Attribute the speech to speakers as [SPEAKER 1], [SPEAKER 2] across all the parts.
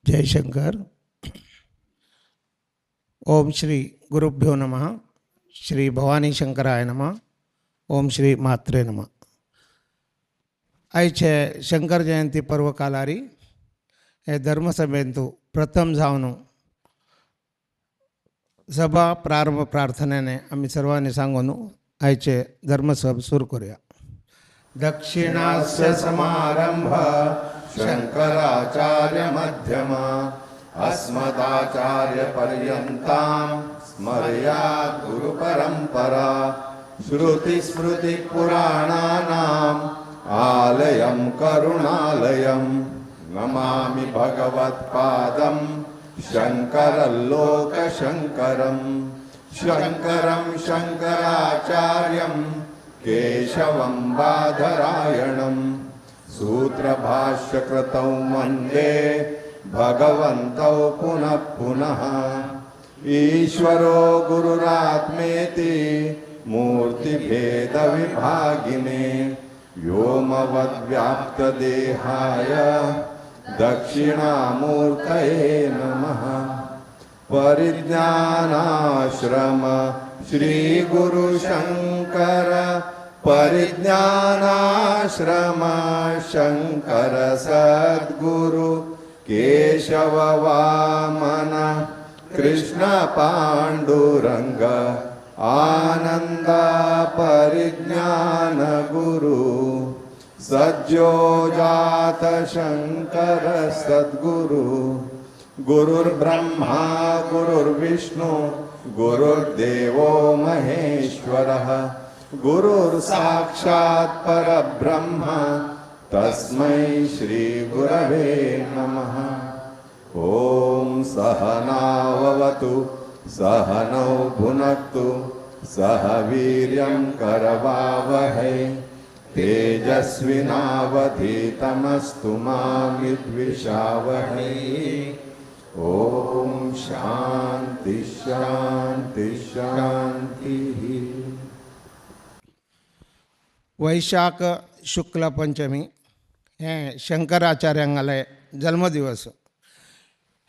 [SPEAKER 1] जय शंकर। ओम श्री गुरुभ्यो नमः। श्री भवानी शंकराय नमः। ओम श्री मात्रे नमः। आयचे शंकर जयंती पर्व कालारी हे धर्मसभेंतू प्रथम जावन सभा प्रारंभ प्रार्थनेने आम्ही सर्वांनी सांगून आयचे धर्मसभ सुरू करूया। दक्षिणास्य समारंभ
[SPEAKER 2] शंकराचार्य मध्यमा अस्मदाचार्य पर्यंतां स्मर्या गुरु परंपरा श्रुति स्मृति पुराणानाम् आलयं करुणालयं नमामि भगवत्पादं शंकरं लोकशंकरं शंकरं शंकराचार्यं केशवं बादरायणं सूत्रभाष्यकृतौ वन्दे भगवन्तौ पुनः पुनः। ईश्वरो गुरुरात्मेति मूर्तिभेदविभागिने व्योमवद्व्याप्तदेहाय दक्षिणामूर्तये नमः। परिज्ञानाश्रम श्री गुरु शंकर परिज्ञानाश्रम शंकर सद्गुरु केशव वामन कृष्ण पांडुरंग आनंद परिज्ञान गुरु सज्जोजात शंकर सद्गुरु गुरुर्ब्रह्मा गुरुर्विष्णु गुरुर्देवो महेश्वरः गुरुर्साक्षात् परब्रह्म तस्मै श्री गुरवे नमः। ओम सहनाववतु सहनौ भुनक्तु सह वीर्यं करवावहै तेजस्विनावधीतमस्तु मा विद्विषावहै। ओम शांति शांति शांति।
[SPEAKER 1] वैशाख शुक्ल पंचमी हे शंकराचार्यांगले जन्मदिवस।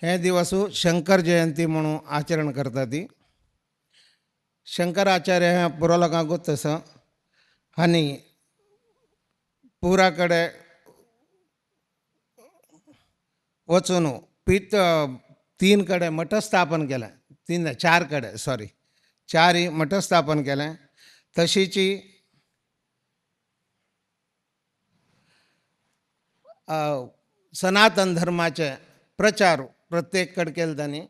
[SPEAKER 1] हे दिवस शंकर जयंती म्हणून आचरण करता ती। शंकराचार्य हे पुरो लोकांक गोत्तस आनी पुराकडे वचून पीठ 3 कडे मठ स्थापन केलें। 4 कडे सॉरी 4 मठ स्थापन केलें। तशीची सनातन धर्माचे प्रचार प्रत्येक कड केले तांणी।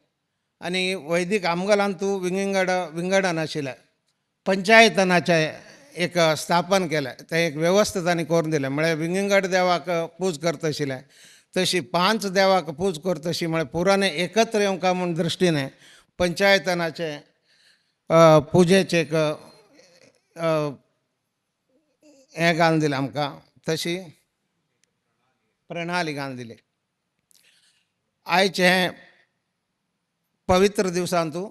[SPEAKER 1] आनी वैदीक आमगलांतू विंगडन आशिल्लें पंचायतनाचे एक स्थापन केलें। तें एक वेवस्था तांणी करून दिलें। म्हळ्यार विंगड देवाक पूज करता आशिल्लें तशी 5 देवाक पूज करता अशी म्हळ्यार पुराणे एकत्र येवंका म्हूण दृश्टीने पंचायतनाचे पुजेचे एक हें घालून दिलें आमकां। तशी प्रणाली घालून दिली। आयचे हे पवित्र दिवसांतू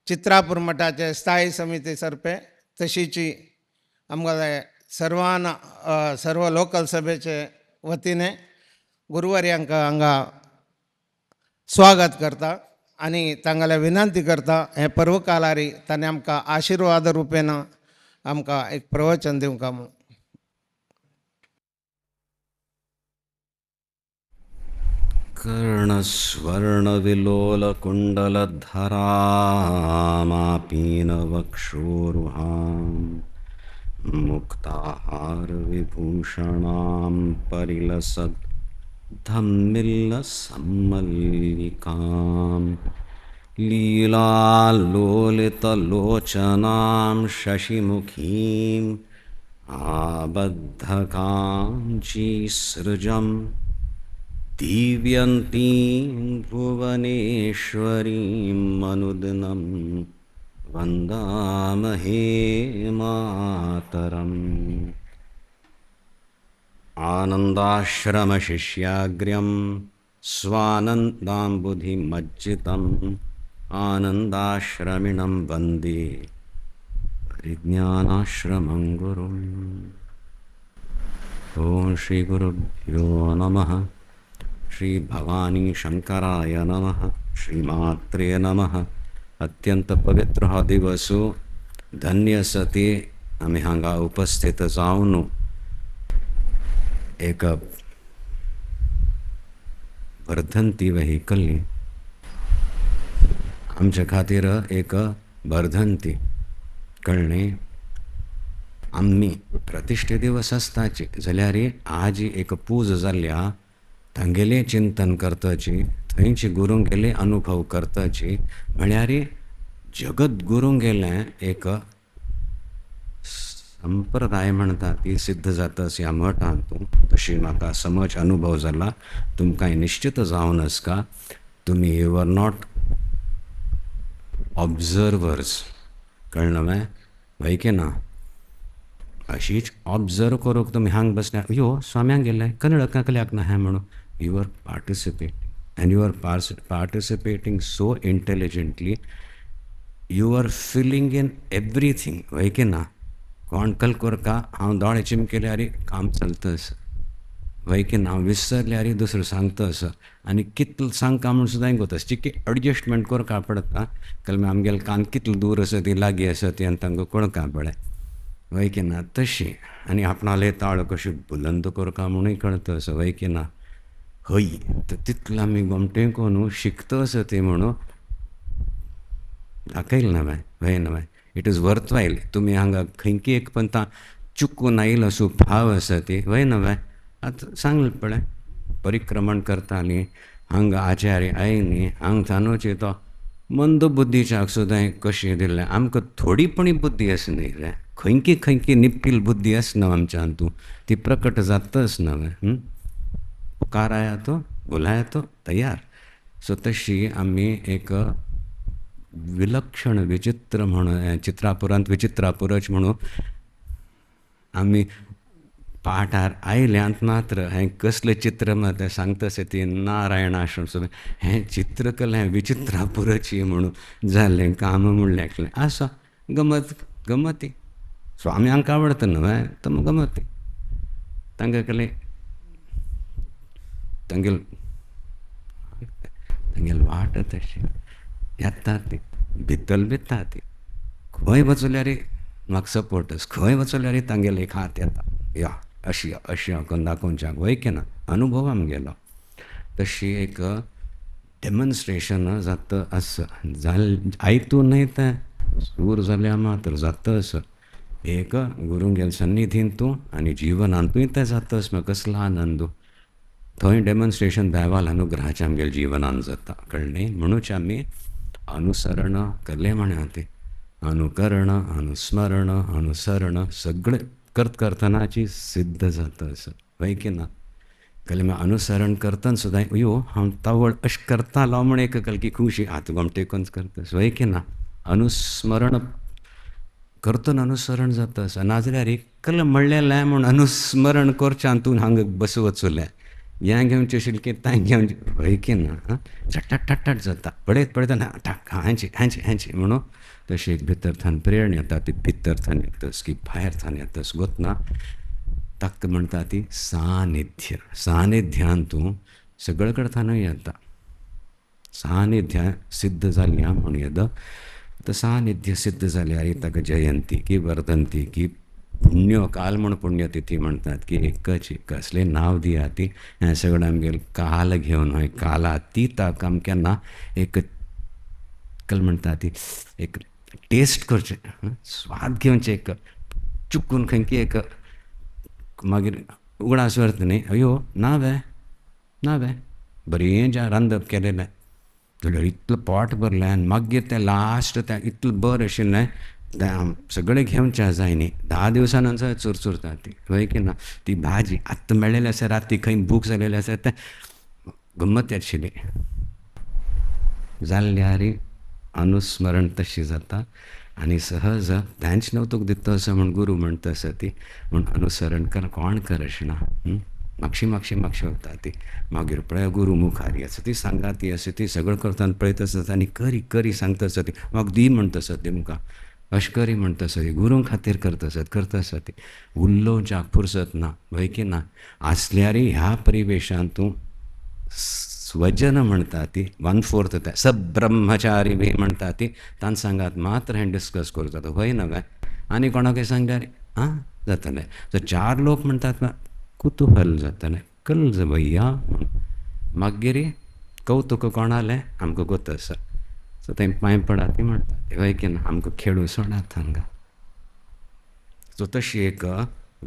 [SPEAKER 1] चित्रापूर मठाचे स्थायी समिती सर्फे तशीची आमकां सर्व लोकल सभेचे वतीने गुरुवर्यांक हांगा स्वागत करता आनी तांगेले विनंती करता हे पर्व कालारी ताणें आमकां आशिर्वाद रुपेन आमकां एक प्रवचन दिवंक म्हूण।
[SPEAKER 3] कर्णस्वर्णविलोलकुण्डलधरामापीनवक्षोरुहां मुक्ताहारविभूषणां परिलसद्धम्मिल्लसम्मल्लिकां लीलालोलितलोचनां शशिमुखीम् आबद्धकाञ्चीसृजम् दिव्यन्तीं भुवनेश्वरीं मनुदिनं वन्दामहे मातरम्। आनन्दाश्रमशिष्याग्र्यं स्वानन्दाम्बुधिमज्जितम् आनन्दाश्रमिणं वन्दे परिज्ञानाश्रमं गुरुम्। ओम श्री गुरुभ्यो नमः। श्री भवानी शंकराय नमः श्रीमात्रे नमः. अत्यंत पवित्र हा दिवस धन्य सती आम्ही हांगा उपस्थित जावन एक वर्धंती वहिकल्ली आमच्या खातीर एक वर्धंती कळ्ळें. आम्ही प्रतिश्ठे दिवस आसताची जाल्यार आज एक पूज जाल्ल्या तांगेलें चिंतन करताची, थंयची गुरूंगेले अनुभव करताची, म्हळ्यार जगत गुरूंगेलें एक संप्रदाय म्हणटा ती सिद्ध जाता ह्या मठांतून. तशी म्हाका समज अनुभव जाला. तुमकांय निश्चित जावन आसका तुमी यू आर नॉट ऑब्जर्वर्स. कळ्ळें न्हय? वय की ना? अशीच ऑब्जर्व करूंक तुमी हांग बसल्यार यो स्वाम्यांक गेले कन्नड काकल्याक ना हें म्हणून you are participating and you are participating so intelligently. You are feeling in everything. वय की ना? कोण कल करता हांव दोळे चिमकेल्यार काम चलतस. वय की ना? विसरल्यार दुसरो सांगतस आनी कितल सांगता म्हूण सुद्दां गोतस चिकी एडजस्टमेंट करता पडटा. कल आमगेले कान कितलो दूर आसा ती लागीं आसा ती आनी तांकां कळका पडे. वय की ना? तशी आनी आपणाले ताळ कशी बुलंद करता म्हणूय कळतस. वय की ना? हय तितलो आमी गोमटेको न्हू शिकतस ती म्हणून दाखयल न्हय. वय न्हय? It is worthwhile. तुमी हांगा खंयकी एक पंथा चुकून आयलो असो भाव आसा ती. वय न्हय? आतां सांगलें पळय परिक्रमण करतालीं हांगा आचार्य आयनी हांग थानोची तो मंद बुद्धीच्याक सुद्दां कशी दिलें. आमकां थोडीपणी बुद्धी आसा न्ही रे. खंयकी निपटील बुद्धी आसना आमच्या हातूं. ती प्रकट जाताच न्हय. पुकार आया तो बुलाया तो तयार. सो तशी आमी एक विलक्षण विचित्र म्हणून चित्रापुरांत विचित्रापुरच म्हणून आमी पाठार आयल्यांत मात्र हें कसलें चित्र मात तें सांगता ती नारायण आश्रम सुद्दां हें चित्रकला हें विचित्रापुरची म्हणून जालें काम म्हणलें आसा गमती. स्वामी हांकां आवडटा न्हय तर मग गमती तांकां केलें तांगेल वाट तशी येता ती भितरता ती. खंय वचल्यार म्हाका सपोर्टस, खंय वचल्यार तांगेले एक हात येता या अशी करून दाखोवच्याक. वय की ना? अनुभव आमगेलो. तशी एक डेमॉन्स्ट्रेशन जाता आसा आयतून न्हय तें सूर जाल्यार मात्र जातास एक गुरूंगेल सन्निधींतू आनी जिवनांतूय तें जातास. म्हाका कसलो आनंद. थंय डेमॉन्स्ट्रेशन देवाल अनुग्रहाचें आमगेल्या जिवनांत जाता. कळ्ळें? म्हणूच आमी अनुसरण केलें म्हण्या ती अनुकरण अनुस्मरण अनुसरण सगळें करतनाची सिद्ध जाता आसा. वय की ना? कळ्ळें? अनुसरण करतना सुद्दां यो हांव तावळ अशें करतालो म्हण एक कल की खुशी हात गोमटेकून करतास. वय की ना? अनुस्मरण करतना अनुसरण जाता आसा. नाजाल्यार एकल म्हणलेलें म्हूण अनुस्मरण करचें हातून हांगा बस वचुलें हें घेवचें आशिल्लें की तें घेवचें. वय की ना? झटाट जाता पळयत ना हांची म्हणून तशी एक भितर थान प्रेरणा येता. ती भितर थान येतस की भायर थान येतस गोतना ताका म्हणटा ती सानिध्य. सानिध्यान तूं सगळे कडेन थानूय येता. सानिध्या सिद्ध जाल्या म्हूण येद तर सानिध्य सिद्ध जाल्यार ताका जयंती की वर्धंती की पुण्य काल म्हूण पुण्यतिथी म्हणटात की एक असलें नांव दिया ती. हें सगळें आमगेलें काल घेवन हय काला ती ताका आमी केन्ना एक कल म्हणटा ती एक टेस्ट करचें स्वाद घेवचें. एक चुकून खंयकी एक मागीर उगडास व्हरता न्ही अयो ना वे बरें जें रांदप केलेलें जाल्यार इतलें पोट भरलें आनी मागीर तें लास्ट तें इतलें बरें आशिल्लें तें सगळें घेवचें जाय न्ही. 10 दिवसानंतर चुरचुरता ती. वय की ना? ती भाजी आत्तां मेळ्ळेली आसा राती खंय भूक जालेली आसा तें गंमत आशिल्ली जाल्यार अनुस्मरण तशी जाता आनी सहज तेंच नवतूक दिता असो म्हूण गुरू म्हणटा आसा ती म्हूण अनुसरण कर कोण कर अशें ना. मागशी वता ती मागीर पळय गुरू मुखारी आसा ती सांगाती आसा ती सगळें करता आनी पळयता आसा आनी करी सांगता आसा ती म्हाका दी म्हणटा आसा ती मुखार अशें करी म्हणटा आसा ती गुरू खातीर करता आसा ती उल्लोवच्याक फुरसत ना. वय की ना? आसल्यार ह्या परिवेशांत तूं स्वजन म्हणटा ती 1/4 ते सब्रह्मचारी बी म्हणटा ती तांकां सांगात मात्र हें डिस्कस करूं जाता वय नव्हे आनी कोणाकय सांगल्यार आं जातलें सो 4 लोक म्हणटात कुतूहल जातलें कल्ल भैया म्हूण मागीर कौतुक कोणालें आमकां गोत आसा सो तें पांय पडा ती म्हणटा ते वय की ना आमकां खेळूं सोडात हांगा सो तशी एक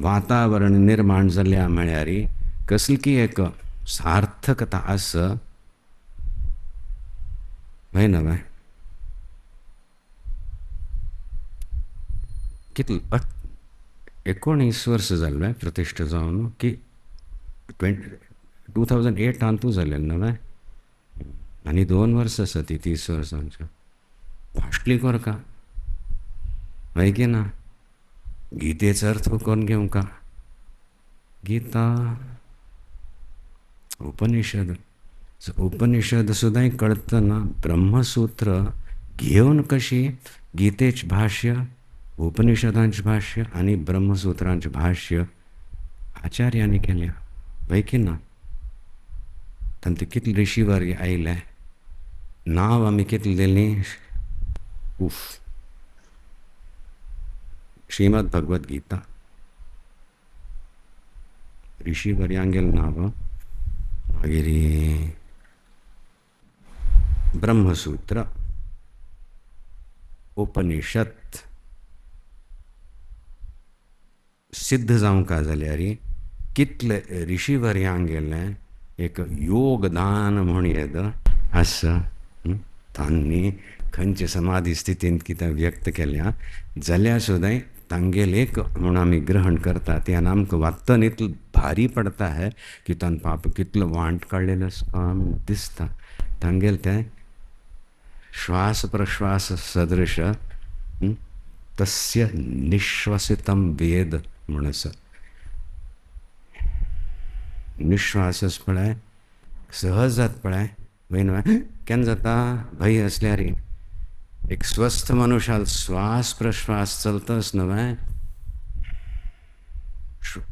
[SPEAKER 3] वातावरण निर्माण जाल्या म्हळ्यार कसली की एक सार्थकता आसा वय नव्हे कितले 19 वर्सां जालें प्रतिश्ठा जावन की 2008 तूं जालेलें नव्हे आनी 2 वर्सां आसा ती 30 वर्सांच्या फाटली कोरका वय की ना गीतेचो अर्थ कोण घेवं का गीता उपनिषद उपनिषद सुद्दां कळतना ब्रह्मसूत्र घेवन कशी गीतेचें भाष्य उपनिषदांचें भाष्य आनी ब्रह्मसूत्रांचें भाष्य आचार्यांनी केल्या वय की ना तांचे कितले ऋषीवर्य आयले नांव आमी कितले दिलीं उफ श्रीमद भगवद गीता ऋषीवर्यांगेल नांव मागीर ब्रह्मसूत्र उपनिषद सिद्ध जावंका जाल्यार कितले ऋषीवर्यांक गेलें एक योगदान म्हूण येद आसा तांणी खंयचे समाधी स्थितींत कितें व्यक्त केल्या जाल्यार सुद्दां तांगेल एक म्हूण आमी ग्रहण करता त्यान आमकां वात्तन इतलो भारी पडता है की तान पाप कितलो वांट काडलेलो काम दिसता तांगेल तें श्वास प्रश्वास सदृश तस्य निश्वसितं वेद म्हूण आसा निश्वास पळय सहज जाता पळय वय न्हय केन्ना जाता भंय आसल्यार एक स्वस्थ मनुष्याल श्वास प्रश्वास चलताच न्हय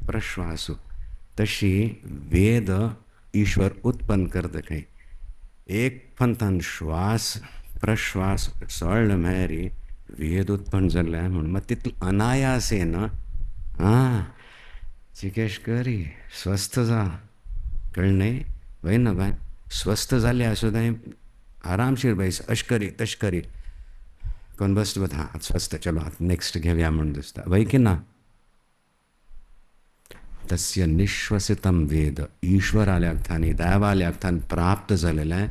[SPEAKER 3] प्रश्वास तशी वेद ईश्वर उत्पन्न करता खंय एक फंतान श्वास प्रश्वास चोळ्ळ म्हळ्यार वेद उत्पन्न जाल्ले म्हूण मात तितलो अनायासेन चिकेश करी स्वस्थ जा कळ्ळें वय ना बाय स्वस्थ जाल्यार सुद्दां आरामशीर बैस अश करी तश करी कोण बसता बट हां स्वस्थ चलो आतां नेक्स्ट घेवया म्हूण दिसता वय की ना तस्य निश्वसितं वेद ईश्वराल्याक थानी देवाल्याक थान प्राप्त जालेलें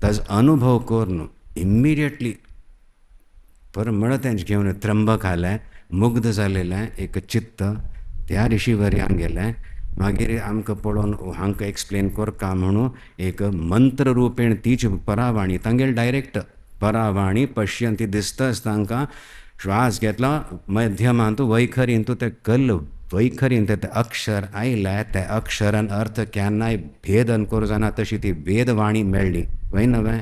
[SPEAKER 3] ताजो अनुभव करून इमिडिएटली परमळ तेंच घेवन त्र्यंबक आलें मुग्ध जालेलें एक चित्त त्या ऋषीवर्यांक गेलें मागीर आमकां पळोवन हांकां एक्सप्लेन करता म्हणून एक मंत्र रुपेण तीच परावाणी तांगेल डायरेक्ट परावाणी पश्यंती दिसताच तांकां श्वास घेतलो मध्यमांत वैखरींत तें कल्ल वैखरींत ते अक्षर आयले ते अक्षरान अर्थ केन्नाय भेदन करूं जायना तशी ती वेदवाणी मेळ्ळी वय नव्हे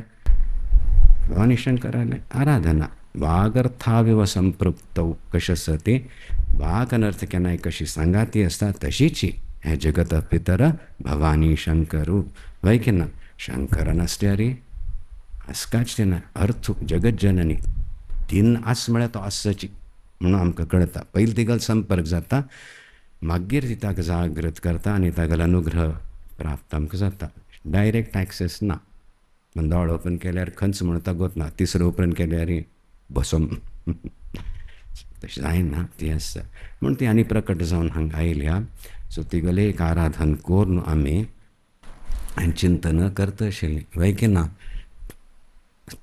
[SPEAKER 3] भवानी शंकराले आराधना वागर्थाविव संपृक्तौ कशें आसा ती वाक अनर्थ केन्नाय कशी सांगाती आसता तशीच हें जगत पितर भवानी शंकरू वय की ना शंकर नासल्यार आसकाच तेना अर्थ जगत जननी तीन आस म्हळ्यार तो आसाची म्हणून आमकां कळटा पयलीं तिगल संपर्क जाता मागीर ती ताका जागृत करता आनी तागेलो अनुग्रह प्राप्त आमकां जाता डायरेक्ट एक्सेस ना दोळ ओपन केल्यार खंयच म्हणून तागोत ना तिसरो ओपन केल्यार बसोम तशें जायना ती आसता म्हूण ती आनी प्रकट जावन हांगा आयल्या सो तिगले एक आराधन करून आमी चिंतन करता आशिल्लीं वय की ना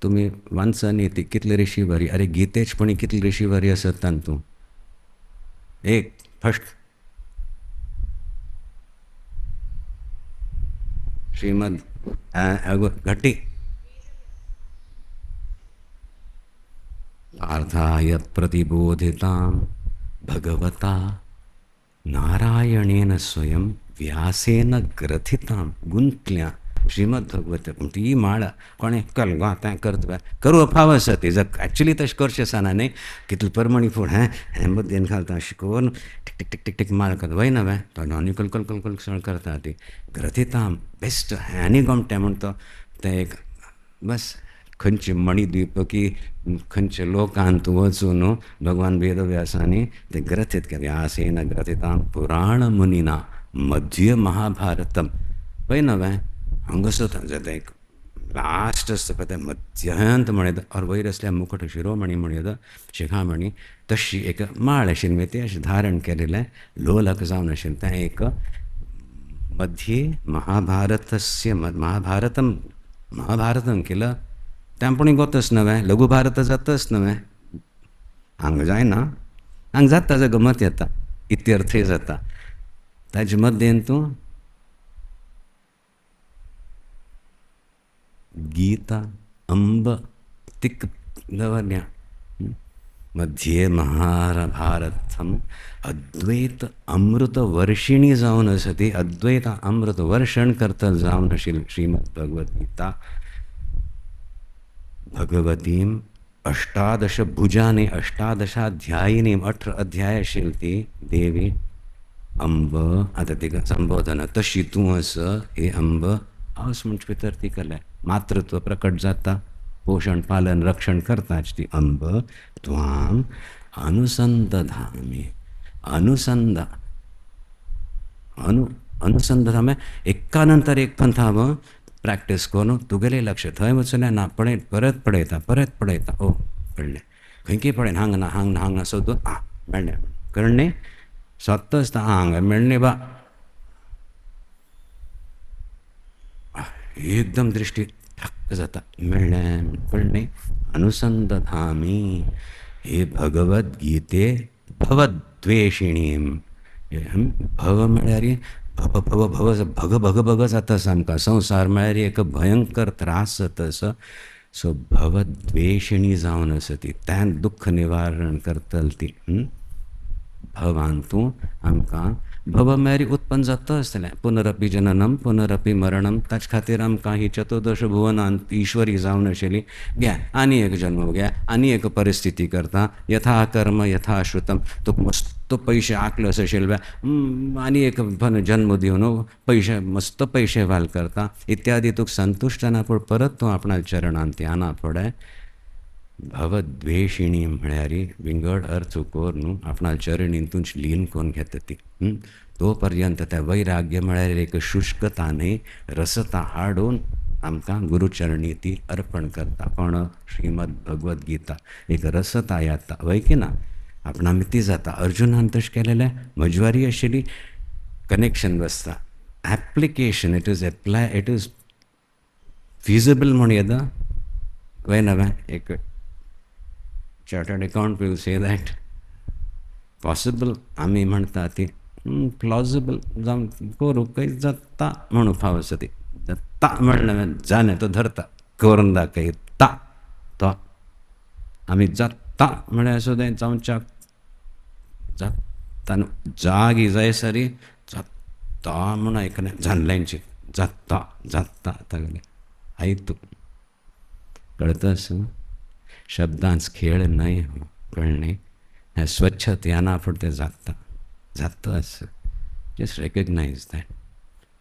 [SPEAKER 3] तुमी वाचनी ती कितले ऋषीवरी अरे गीतेच पण कितले ऋषीवरी आसत तांतूं एक फर्स्ट श्रीमद घटी अर्थायत प्रतिबोधितां भगवता नारायणेन स्वयं व्यासेन ग्रथितां गुंतल्या श्रीमद भगवत ती माळ कोणें कल गो आतां करता करूं फाव आसा ती जर एक्चुली तशें करचें आसना न्ही कितले परमणी फूड हें मद्देन घालता अशें करून tick tick tick tick tick माळ करता वय ना तो नॉनी कल कल कल कल सण करता ती ग्रथिता बेस्ट आनी गमटें म्हण तो तें एक बस खंयचे मणिद्वीपकी खंयचे लोकांत वचून भगवान वेदव्यासांनी ते ग्रथीत केलें आसेन ग्रथितां पुराण मुनिना मध्य महाभारतम पळय न्हय हांगासर जाता एक लास्ट आसता पळय तें मध्यंत म्हणयता और वयर असल्या मुकुट शिरोमणी म्हणयता शिखामणी तशी एक माळ आशिल्ली मागीर ती अशें धारण केलेलें लोलक जावन आशिल्लें तें एक मध्ये महाभारतस्य महाभारतम केलं तें पूण गोतच न्हय लघु भारत जातच न्हय हांगा जायना हांगा जाता ताजो गमत येता इत्यर्थय जाता ताजे मध्येन तूं गीता अंब तिक दवरल्या मध्ये महाभारतम अद्वैत अमृत वर्षिणी जावन आसा ती अद्वैत अमृत वर्षण करता जावन आशिल्ली श्रीमद भगवद्गीता भगवतीम अष्टादश भुजानी अष्टादशाध्यायिनी 18 अध्याय आशिल्ली ती देवी अंब आतां तिका संबोधना तशी तूं आस हे अंब हांस म्हणचे भितर ती केलें मातृत्व प्रकट जाता पोषण पालन रक्षण करताच ती अंब त्वाम अनुसंदधामी अनुसंधान एका नंतर एक पंथ हांव प्रॅक्टीस करून तुगेलें लक्ष थंय वचून ना परत पळयता ओ कळ्ळें खंयकी पळयन हांगा सोदून मेळ्ळें कळ्ळें सोदता आसता हांगा मेळ्ळें बा एकदम दृश्टी ठक्क जाता मेळ्ळें कळ्ळें अनुसंदधामी हे भगवद्गीते भवद्वेषिणीम भव म्हळ्यार भग भग भग जाता सामका संवसार म्हळ्यार एक भयंकर त्रास जाता सो भवद्वेषिणी जावन आसा ती तें दुख्ख निवारण करतली ती भवान तूं आमकां भव म्हळ्यार उत्पन्न जाता आसतलें पुनरपी जननम पुनरपी मरणम ताचे खातीर आमकां ही चतुर्दश भुवनांत ईश्वरी जावन आशिल्ली घे आनी एक जन्म घे आनी एक परिस्थिती करता यथा कर्म यथा श्रुतम तुका मस्त पयशे आकलस आशिल्ले आनी एक जन्म दिवन पयशे मस्त पयशे वाल करता इत्यादी तुका संतुश्ट ना पूण परत तूं आपणा चरणांत येना फुडें भवद्वेषिणी म्हळ्यार विंगड अर्थ कोर न्हू आपणा चरणींतूच लीन करून घेता ती तो पर्यंत त्या वैराग्य म्हळ्यार एक शुष्कताने रसता हाडून आमकां गुरुचरणी ती अर्पण करता कोण श्रीमद भगवद्गीता एक रसता येता वय की ना आपणा ती जाता अर्जुनान तशें केलेलें मजवारी आशिल्ली कनेक्शन बसता ॲप्लिकेशन इट इज फिजिबल म्हूण येता वय ना एक chartered account will say that possible आमी म्हणटा ती प्लॉजिबल जावन करूं खंय जाता म्हणून फाव आसा ती जाता म्हणलें जालें तो धरता करून दाखयता तो आमी जाता म्हळ्यार सुद्दां जावच्याक जाता जागी जाय सरी जाता म्हूण आयकलें जाल्ल्यांची जाता जाता तागलें आयतू कळतस शब्दांच खेळ न्हय कळ्ळें हें स्वच्छत येना पूण तें जाता जाताच जस्ट रेकग्नायज दॅट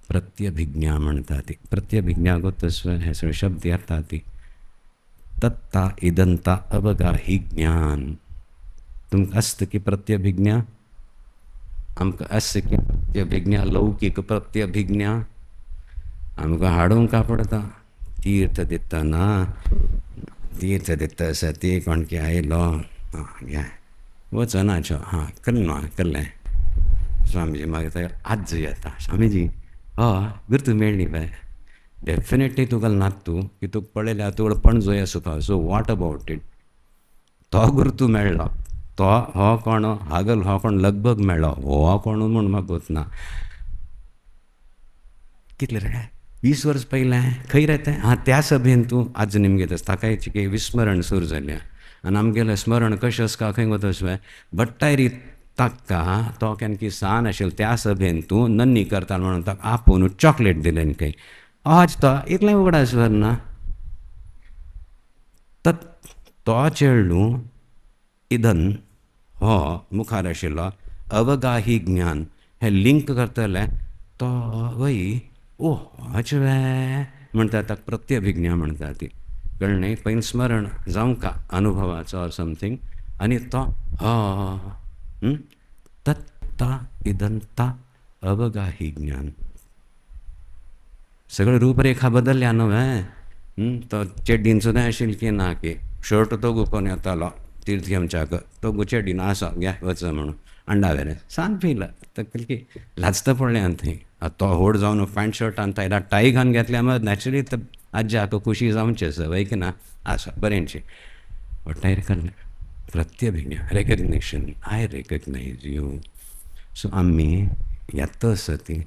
[SPEAKER 3] प्रत्यभिज्ञा म्हणटा ती प्रत्यभिज्ञा गोतस हे सगळे शब्द येता ती तत्ता इदंता अवगाही ज्ञान तुमकां आसता की प्रत्यभिज्ञा आमकां आसता की प्रत्यभिज्ञा लौकीक प्रत्यभिज्ञा आमकां हाडूंक पडटा तीर्थ दितना तीर्थ दिता आसा ती कोण की आयलो घे वचनाच्यो केल्लें स्वामीजी मागीर आज येता स्वामीजी हय गुर्तू मेळ्ळी बाय डेफिनेटली तुका नातू की तुका पळयल्यार तुका पणजो आसूं सो वॉट अबावट इट तो गुर्तू मेळ्ळो तो हो कोण हागल हो कोण लगभग मेळ्ळो हो कोण म्हूण म्हाका वचना कितले रे 20 वर्स पयलें खंय रे तें त्या सभेन तूं आज निमगेत ताका की विस्मरण सुरू जालें आनी आमगेलें स्मरण कशें आसता खंय वतस बट्टायरी ताका तो केन्ना की सान आशिल्लो त्या सभेन तूं नन्नी करता म्हणून ताका आपोवन चॉकलेट दिलें खंय आज तो इतलें उगडासवर ना तर तो चेडूं इदन हो मुखार आशिल्लो अवगाही ज्ञान हें लिंक करतले तो वय ओ होच वे म्हणटा ताका प्रत्यभिज्ञा म्हणटा ती कळ्ळें पयलीं स्मरण जावंका अनुभवाचो ऑर समथींग आनी तो तत्ता इदंता अवगाही ज्ञान सगळें रूपरेखा बदलल्या न्हू तो चेड्डीन सुद्दां आशिल्ली की ना की शर्ट तो गुपोवन येतालो तीर्थयमच्याक तो चेड्डीन आसा घ्या वच म्हणून अंडावेरें सान पिला तकली की लाजता पडलें आनी थंय तो व्हड जावन पॅण्ट शर्ट आनी तायला टाय घालून घेतल्या मग नॅचरली तर आज्याक खुशी जावचें वय की ना आसा बरेंची टायर केल्लें प्रत्यभिज्ञा recognition I recognise you so आमी येता आसती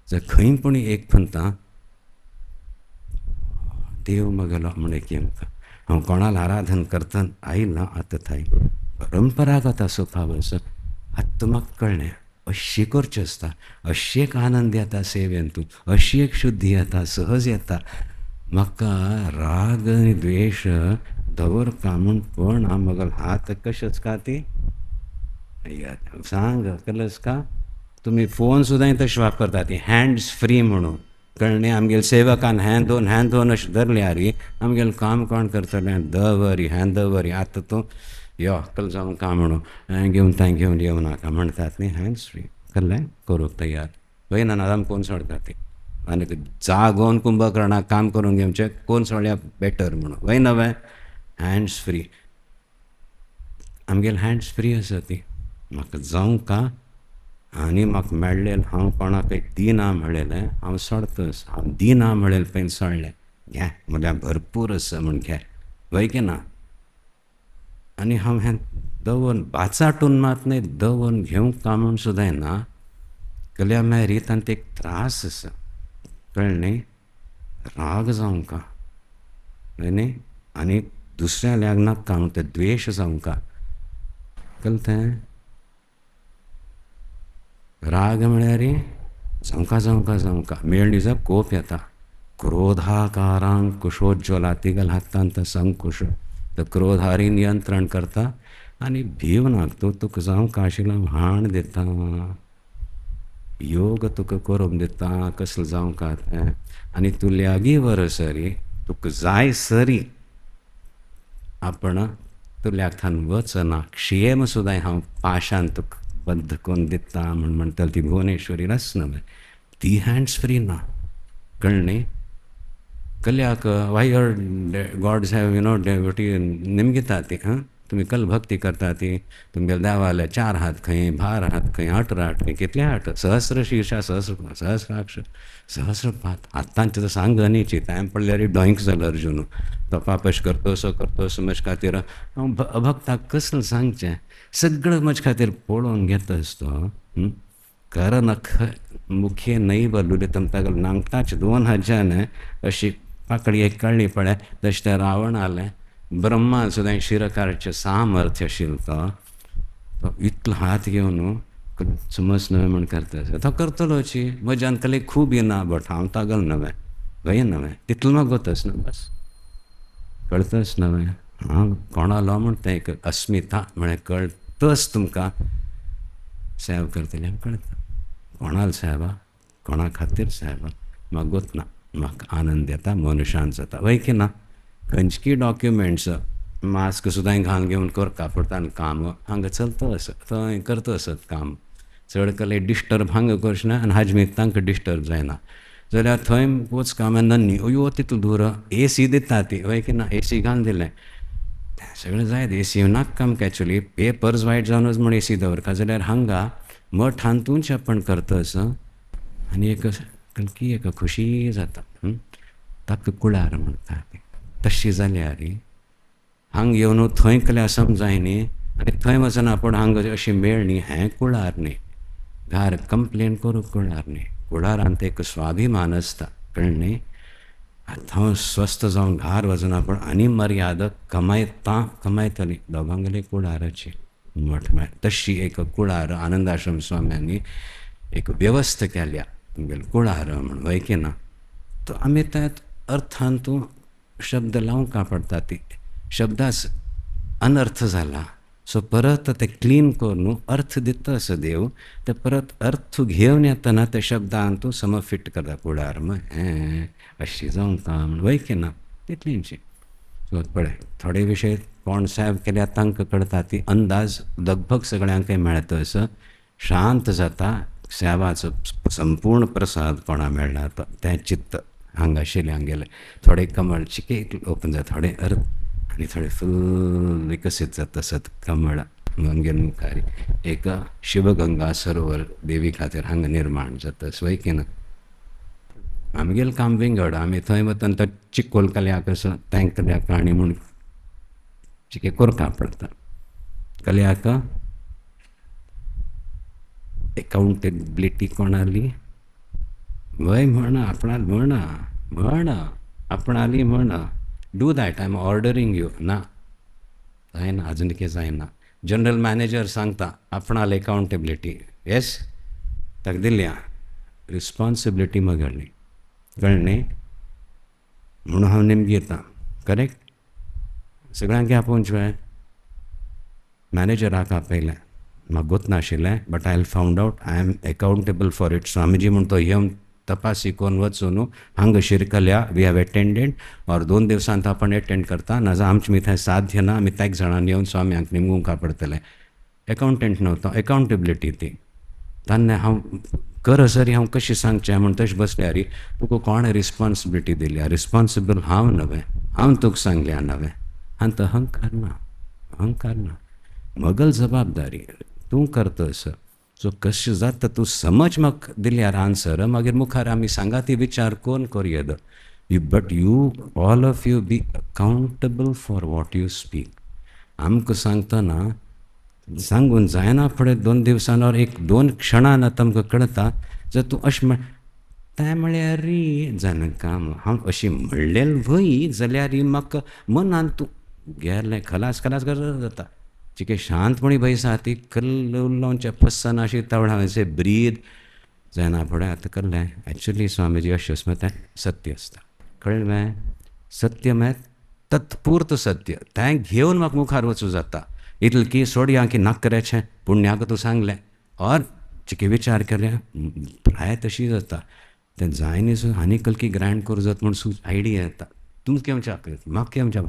[SPEAKER 3] जर खंय पूण एक म्हणटा देव मगलो म्हणे की आमकां हांव कोणाला आराधन करतना आयलां आतां थंय परंपरागत असो भाव आसा आत्ता म्हाका कळ्ळें अशी करचें आसता अशी एक आनंद येता सेवेंतून अशी एक शुद्धी येता सहज येता म्हाका राग आनी द्वेश दवरता म्हूण पण मगल हात कशेच का ती सांग कळस का तुमी फोन सुद्दां तशें वापरता ती हँड्स फ्री म्हणून कळ्ळें आमगेले सेवकान हें दोन अशें धरल्या रे आमगेलें काम कोण करतलें दवरी हें दवरी आतां तूं यो कल जावन काम म्हणून हें घेवन थंय घेवन येवं नाका म्हणटात न्ही हँड्स फ्री कळ्ळें करूंक तयार वयना ना आमी कोण सोडटा ती आनी जागोवन कुंभकर्णाक काम करून घेवचें कोण सोडल्या बेटर म्हणून वय नवें हँड्स फ्री आमगेले हँड्स फ्री आसा ती म्हाका जावंका आनी म्हाका मेळ्ळें हांव कोणाकय दिना म्हळेलें हांव सोडतस हांव दिना म्हळेलें पयलीं सोडलें घे म्हळ्यार भरपूर आसा म्हूण घे वय की ना आनी हांव हें दवरून बाचाटून मात न्ही दवरून घेवंक काय म्हूण सुद्दां येना कल्या मागीर तांत एक त्रास आसा कळ्ळें न्ही राग जावंका न्ही आनी दुसऱ्या लग्नाक काय ते द्वेश जावंका कळ्ळें तें राग म्हळ्यार जावंका मेळ दिसा कोप येता क्रोधाकारांक कुशोज्वला तिगल हातांत संकुश तो क्रोधारी नियंत्रण करता आनी भीव नाक तूं तुका जावंक आशिल्लो हाण दिता योग तुका करूंक दिता कसलें जावंका तें आनी तूं लागीं वरसरी तुका जाय सरी आपण तुल्याक थंय वचना क्षेम सुद्दां हांव पाशान तुका बद्ध करून दिता म्हूण म्हणटा ती भुवनेश्वरी रचना ती हँड्स फ्री ना कळ्ळें न्ही कल्याक why your gods have you no deity निमगिता ती तुमी कल भक्ती करता ती तुमगेले देवाले 4 हात खंय 12 हात खंय 18 हात खंय कितले हात सहस्र शीर्षा सहस्राक्ष सहस्रपात आत्तांचे तर सांग गणीची टायम पडल्यार डॉईंक जालो अर्जून तो पापश करतो म्हजे खातीर हांव अभक्ताक कसलें सांगचें सगळं म्हजे खातीर पळोवन घेतास तो कारण मुखे नाही बलुले तमतागल नांगताच 2000 अशी पाकडी एक काडली पळय तशें तें रावण आलें ब्रह्मा सुद्दां शिरकारचें सामर्थ्य आशिल्लो तो इतलो हात घेवन समज नवें म्हण करता तो करतलोची म्हज्यान कले खूब येना बट हांव तागल नवें वय नवें तितलो म्हाका गोतस न्हू बस कळतस नवें हांव कोणालो म्हण तें एक अस्मिता म्हळ्यार कळतस तुमकां सेव करतलें कळटा कोणाल सेवा कोणा खातीर सेवा म्हाका गोतना म्हाका आनंद येता मन शांत जाता वय की ना खंयची डॉक्युमेंट्स मास्क सुद्दां घालून घेवन करता पडटा आनी काम हांगा चलता आसत थंय करता आसत काम चड कले डिस्टर्ब हांगा करचना आनी हाजमीत तांकां डिस्टर्ब जायना जाल्यार थंय वच कामां नन्नी अयो तितलो दूर AC दिता ती वय की ना AC घालून दिलें सगळें जायत AC नाक काम एक्चुली पेपर्स वायट जावनच म्हण AC दवरता जाल्यार हांगा मठ हांतूंच आपण करतस आनी एक खुशी जाता ताका कुळार म्हणटा तशी जाल्यार हांगा येवन थंय केल्यार समजाय न्ही आनी थंय वचना पूण हांगा अशी मेळ न्ही हें कुळार न्ही घार कंप्लेन करूंक कुळार न्ही कुळारांत एक स्वाभिमान आसता कळ्ळें न्ही आतां हांव स्वस्थ जावन घार वचना पूण आनी मर्यादा कमायतली दोगांगेली कुळाराची मठ मेळ तशी एक कुळार आनंदाश्रम स्वाम्यांनी एक वेवस्था केल्या तुमगेले कुळार म्हण वय की ना तो आम्ही त्यात अर्थांतू शब्द लावून का पडटा ती शब्दास अनर्थ झाला सो परत ते क्लीन करून अर्थ दिता असं देव ते परत अर्थ घेऊन येताना ते शब्दांत तूं सम फिट करता कुडार मग अशी जाऊं काम वय की ना तितलींची सो पळय थोडे विशय कोण साहेब केल्या तांकां कळटा ती अंदाज लगभग सगळ्यांक मेळता असं शांत जाता सेवाचो संपूर्ण प्रसाद कोणा मेळना तो तें चित्त हांगा आशिल्ल्यांक गेले थोडे कमळ चिके ओपन जाता थोडे अर्थ आनी थोडे फुल विकसीत जाता सत कमळ गंगेन मुखारी एक शिवगंगा सरोवर देवी खातीर हांगा निर्माण जाता स्वय की ना आमगेलें काम विंगड आमी थंय वतना तो चिकोल कल्याक असो तें कल्याक आनी म्हूण चिके कोरपा पडटा कल्याक अकाउंटेबिलिटी कोणाली वय म्हणा आपणाल म्हणा आपणाली म्हणा do that I am ordering you ना जायना अजून कितें जायना जनरल मॅनेजर सांगता आपणाल अकाउंटेबिलिटी येस ताका दिल्या रिस्पॉन्सिबिलिटी मगळ्ळी कळ्ळें म्हणून हांव नेमकी येता करेक्ट सगळ्यांक आपोवचें मॅनेजराक आपयलें म्हाका गोत नाशिल्लें but I found out I am accountable for it Swamiji म्हूण तो येवन तपासी कोन्न वचून हांगा शिरकल्या वी हॅव अटेंडेड और 2 दिवसांत आपण अटेंड करता नाजाल्यार आमचे मी थंय साध्य ना आमी तेक जाणांनी येवन स्वाम्यांक निमगूंक पडटलें अकाउंटंट नव्हतो अकाउंटेबिलिटी ती तान्ने हांव कर सरी हांव कशें सांगचें म्हूण तशें बसल्यार तुका कोणें रिस्पॉन्सिबिलिटी दिल्या रिस्पॉन्सिबल हांव नवें हांव तुका सांगल्या नवें आनी तो अहंकार ना मगल जबाबदारी तूं करता असं सो कशें जाता तूं समज म्हाका दिल्यार आन्सर मागीर मुखार आमी सांगाती विचार कोण करयेद but you all of you be accountable for what you speak आमकां सांगतना सांगून जायना फुडें 2 दिवसान और 1-2 क्षणान आतां आमकां कळटा जर तूं अशें तें म्हळ्यार री जालें काम हांव अशी म्हणलें वय जाल्यार म्हाका मनान तूं गेलें खलास कर जाता चिके शांतपणी बयसा ती कल्लोंच्या पस्सन अशी तवडावचे ब्रीद जायना फुडें आतां कळ्ळें एक्चुली स्वामीजी अशें आसता तें सत्य आसता कळ्ळें सत्य म्हळ्यार तत्पुर्त सत्य तें घेवन म्हाका मुखार वचूं जाता इतलें की सोडया की नाक करायचें पुण्याक तूं सांगलें और चिके विचार केले प्राय तशी जाता तें जायनी आनी कलकी ग्रँड करूं जाता म्हूण आयडिया येता तूं केमच्या म्हाका केमच्या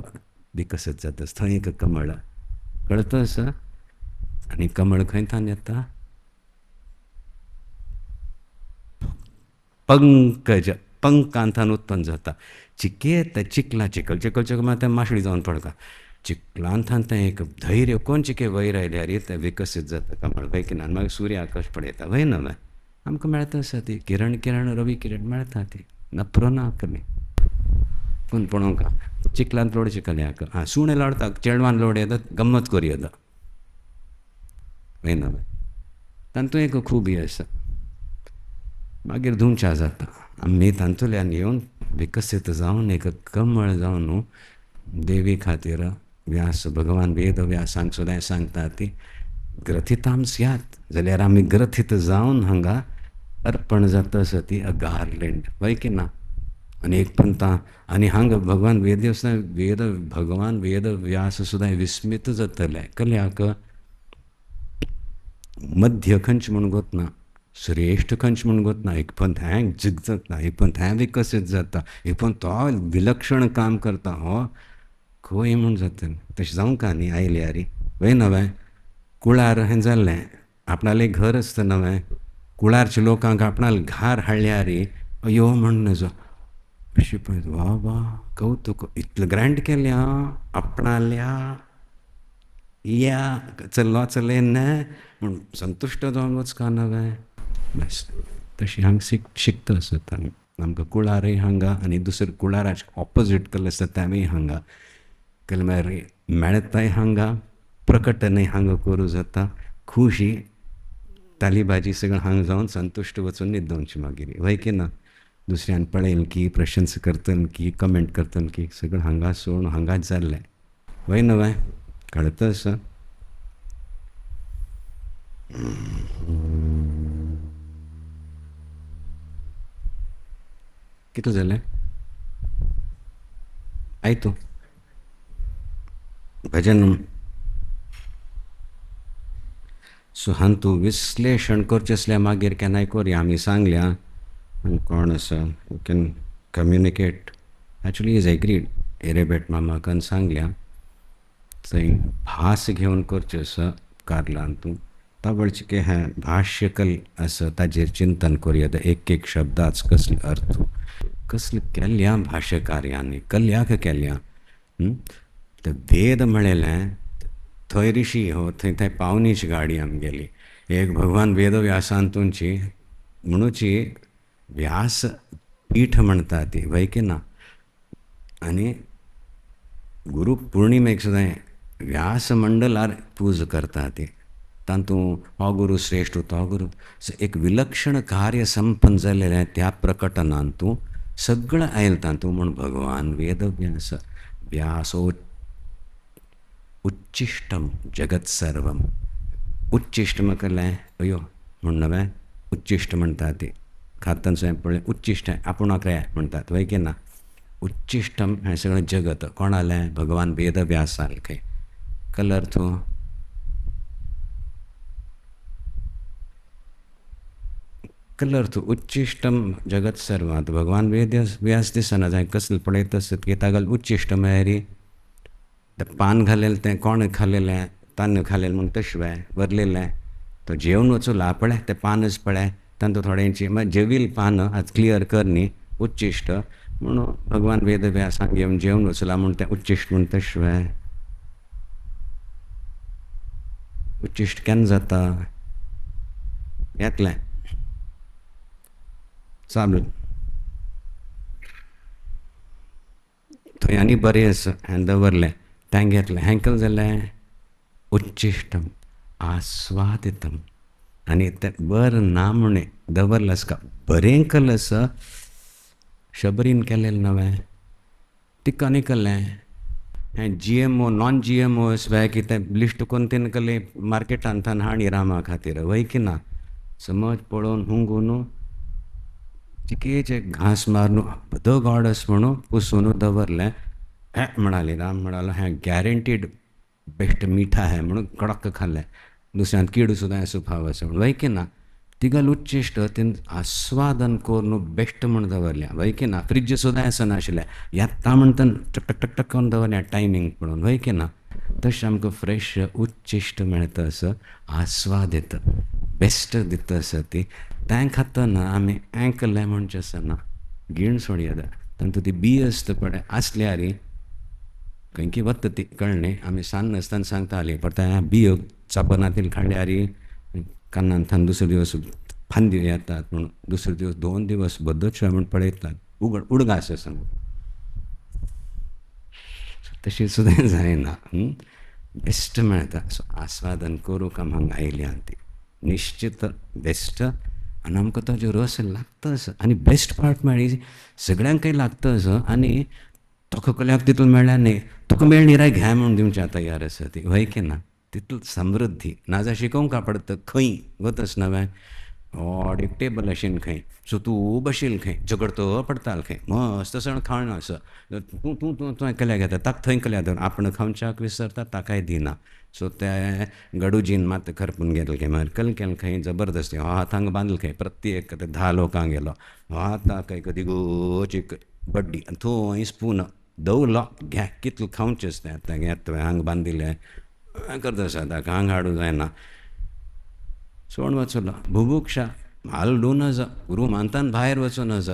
[SPEAKER 3] विकसीत जाता थंय एक कमळ कळतं असं आणि कमळ खंयच्यान येता पंकज पंकांतान उत्पन्न जाता चिके ते चिकला चिकल मात माशळी जावन पडका चिकलांतान तें एक धैर्य कोण चिके वयर आयल्यार तें विकसीत जाता कमळ वैकिनान मागीर सूर्य आकाश पळयता वय ना वय आमकां मेळटा आसा ती किरण रवी किरण मेळटा ती नपरो ना कमी पूण पळोवंक चिकलांत लोड चिकल्याक सुणे लोडता चेडवान लोड येता गम्मत करूं येता वय ना वय तातूंत एक खूब हें आसा मागीर धुंच्या जाता आमी तातूंतल्यान येवन विकसीत जावन एक कमळ जावन देवी खातीर व्यास भगवान वेद व्यासांक सुद्दां सांगता ती ग्रथितां स्यात जाल्यार आमी ग्रथीत जावन हांगा अर्पण जाता आसा ती अ गार्लँड वय की ना आनी एक पंथा आनी हांगा भगवान भगवान वेद व्यास सुद्दां विस्मीत जातले कल्याक मध्य खंच म्हूण गोतना श्रेश्ठ खंच म्हूण गोतना एक पंथ हें जिग जाता एक पंथ हें विकसीत जाता एक पंथ तो विलक्षण काम करता हो खंय म्हूण जाता तशें जावंका न्ही आयल्यार वय नवें कुळार हें जाल्लें आपणालें घर आसता नवें कुळारच्या लोकांक आपणाल घार हाडल्यार अयो म्हण नजो अशी पळय वा कौतुक इतलें ग्रँड केलें आपणाल्या या चल्ले न म्हूण संतुश्ट जावन वचका नवें बस तशी हांगा शिकता आसता आमकां कुळारय हांगा आनी दुसरे कुळाराचे ऑपोजीट कल्ले आसता तेंय हांगा केले म्हळ्यार मेळताय हांगा प्रकटनय हांगा करूं जाता खुशी ताली भाजी सगळें हांगा जावन संतुश्ट वचून न्हिदोवचें मागीर वय की ना दुसऱ्यान पळयलें की प्रशंस करतले की कमेंट करतले की सगळें हांगा सोडून हांगाच जाल्लें वय नवें कळटा आसा कितले जालें आयतू भजन सो हांव तूं विश्लेशण करचें असल्या मागीर केन्नाय करया आमी सांगल्या आनी कोण आसा you can communicate actually is agreed एरेबेट मामाकान सांगल्या थंय भास घेवन करचें आसा कार्लान तूं ताबडचे की हें भाष्यकल आसा ताजेर चिंतन करुया एक एक शब्दाच कसले अर्थ कसले केल्या भाष्यकार्यांनी कल्याक केल्या ते भेद म्हळेलें थंय ऋषी हो थंय थंय पावनीची गाडी आमगेली एक भगवान वेदव्यासांतूंची म्हणूची व्यास पीठ म्हणटा ती वय की ना आनी गुरू पौर्णिमेक सुद्दां व्यास मंडलार पूज करता ती तातूंत हो गुरू श्रेश्ठ तो गुरू एक विलक्षण कार्य संपन्न जालेलें त्या प्रकटनांत तूं सगळें आयलें तातूंत म्हूण भगवान वेदव्यास व्यासो उच्चिष्टम जगत सर्वम उच्चिष्ट म्हटलें अयो म्हण नवें उच्चिष्ट म्हणटा ती खातन सोय पळय उच्चिष्ट आपुणाक रे म्हणटात वय की ना उच्चिष्टम हें सगळें जगत कोण आलें भगवान वेदव्यास आले खंय कलर तूं कलर तूं उच्चिष्टम जगत सर्व आतां भगवान वेद व्यास दिसना जाय कसलें पळयत आसत की तागेलें उच्चिष्ट म्हळ्यार तें पान घालेलें तें कोण खाल्लेलें तान्न खाल्लेलें म्हूण तशें वरलेलें तो जेवण वचूला पळय तें पानच पळय तातूंत थोड्यांची जेवील पान आतां क्लियर कर न्ही उच्चिष्ट म्हणून भगवान वेद व्यासांक घेवन जेवण वचूला म्हूण तें उच्चिश्ट म्हूण तशें उच्चिश्ट केन्ना जाता येतलें चालू थंय आनी बरें आसा हांवें दवरलें तें घेतलें हें केलें जालें उच्चिष्टम आस्वादितम आनी तें बरें ना म्हणून दवरलें आसका बरें केलें आसा शबरीन केलेलें नवें तिका आनी केलें हें GMO नॉन GMO वेळ कितें लिस्ट करून तेणें केलें मार्केटांत हाडणी रामा खातीर वय की ना समज पळोवन हुंगून चिकेचे घास मारून बदो गॉडस म्हणून पुसून दवरलें हें म्हणाले राम म्हणालो हें गॅरंटीड बेस्ट मिठा है म्हणून कडक खाल्लें दुसऱ्यान कीड सुद्दां सुफाव आसा म्हणून वय की ना तिगल उच्चिश्ट तें आस्वादन करून बेस्ट म्हणून दवरलें वय की ना फ्रिज सुद्दां आसनाशिल्लें येता म्हणटा टक टक टक टक करून दवरलें टायमींग पळोवन वय की ना तशें आमकां फ्रेश उच्चिश्ट मेळटा असो आस्वाद येता बेस्ट दिता आसा ती तें खातना आमी हें केलें म्हणचें आसना गिण सोडया तातूंत ती बी आसता पळय आसल्यार खंय की वता ती कळ्ळें आमी सान नासतना सांगतालीं पण त्या बियो चापनातील खाल्यार कान्नान थान दुसरे दिवस फांद्यो येतात म्हणून दुसरे दिवस 2 दिवस बद्दच म्हूण पळयतात उडगास आसा तशी सुद्दां जायना बेस्ट मेळटा सो आस्वादन करूंक आमकां आयल्यां ती निश्चित बेस्ट आनी आमकां ताजो रस लागता असो आनी बेस्ट पार्ट म्हळ्यार सगळ्यांकय लागता असो आनी तुका कल्याक तितून मेळ्ळ्या न्ही तुका मेळ्ळी रे घे म्हणून दिवच्या तयार आसा ती वय की ना तितून समृद्धी नाजाल्यार शिकोवंक पडटा खंय वतस नवें व्हड एक टेबल आशिल्लें खंय सो तूं बशील खंय झगडतो पडताल खंय मस्त सण खाण असो तूं तूं तूं तुवें केल्या घेता ताका थंय केल्या धर आपण खावच्याक विसरता ताकाय दिना सो ते गडूजीन मात खरपून गेले खंय मागीर कल केलें खंय जबरदस्ती हो हातांक बांदलो खंय प्रत्येक 10 लोकांक गेलो हो हाताक खंय कधी गोची बड्डी थंय स्पून दवरलो घे कितलें खावचेंच तें आतां घे तुवें हांग बांदिल्लें करता आसा ताका हांग हाडूं जायना सोड वचलो बुबुक्षा हालडू नज रुमांतान भायर वचूं नज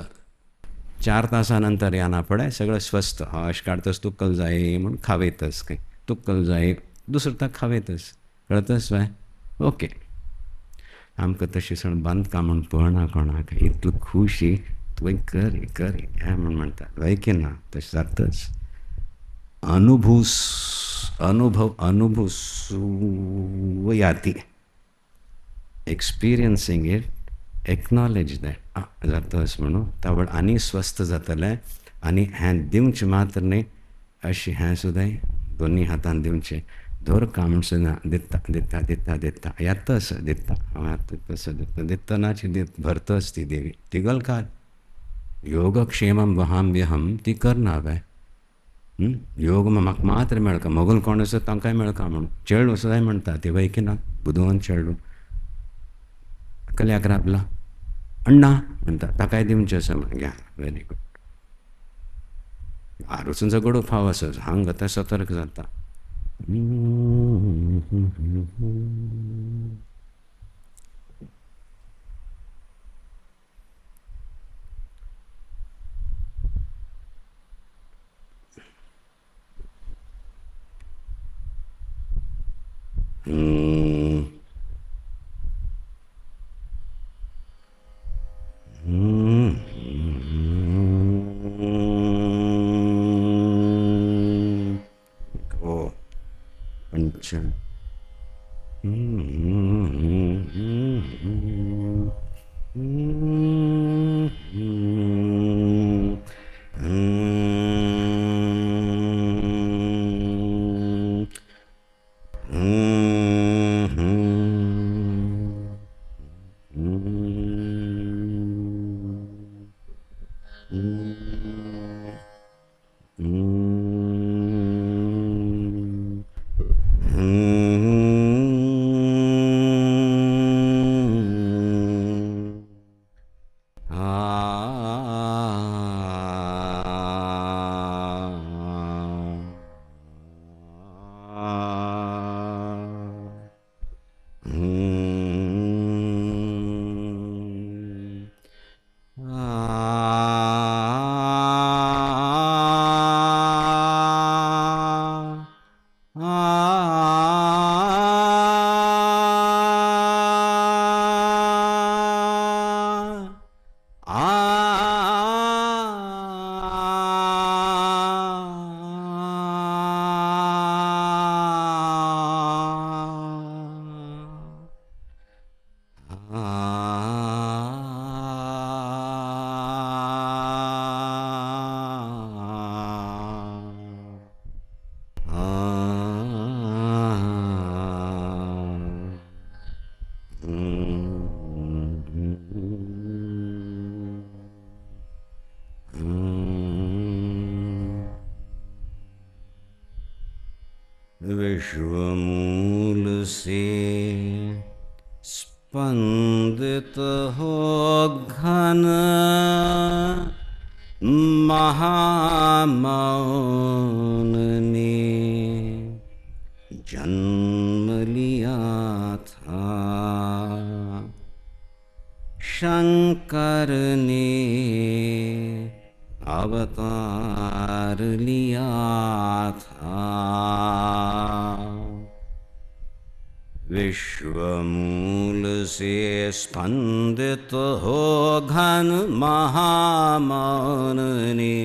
[SPEAKER 3] 4 तासा नंतर येना पळय सगळें स्वस्थ अशें काडतस तुक्कल जाय म्हूण खावयतस खंय तुक्कल जाय दुसरो ताका खावयतस कळतस बाय ओके आमकां तशी सण बांदकाम म्हूण पळना कोणाक इतलो खुशी तुवें कर कर हें म्हूण म्हणटा वय की ना तशें जातच अनुभव सुयाती एक्सपिरियन्सींग इट एक्नॉलेज दॅट जातस म्हणून तावड आनी स्वस्थ जातलें आनी हें दिवचें मात्र न्ही अशें हें सुद्दां दोनी हातान दिवचें धर काम सुद्दां दिता दिता दिता दिता येतस दिता तसो दिता दितनाची भरतस ती देवी तिगल काल योगक्षेमं वहाम्यहम ती करनावे. योग म्हाका मात्र मेळका, मोगल कोण आसा तांकांय मेळका म्हणून चेडूं सदांय म्हणटा ते वयकी ना बुदोवन चेडूं कल्याक राबला अण्णा म्हणटा ताकाय दिवचें आसा म्हण घ्या व्हेरी गूड. आरूचो गडो फाव आसा हांग आतां सतर्क जाता. ओ पंच विश्वमूल से स्पंदित हो घन महामौन ने जन्म लिया था, शंकर ने अवतार लिया था। विश्वमूल से स्पंदित हो घन महामौन ने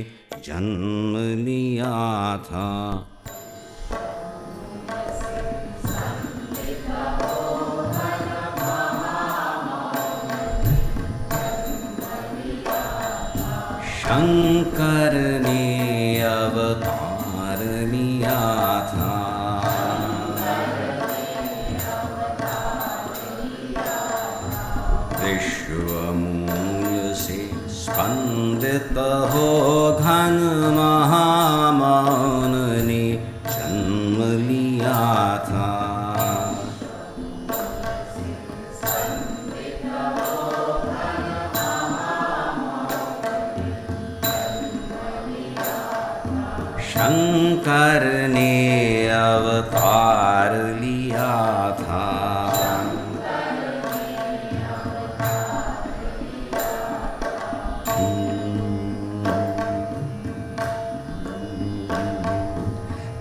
[SPEAKER 3] जन्म लिया था। शंकर ने अवतार लिया था। विश्वमूल से स्पंदित हो घन महामौन ने जन्म लिया था। शंकर ने अवतार लिया था।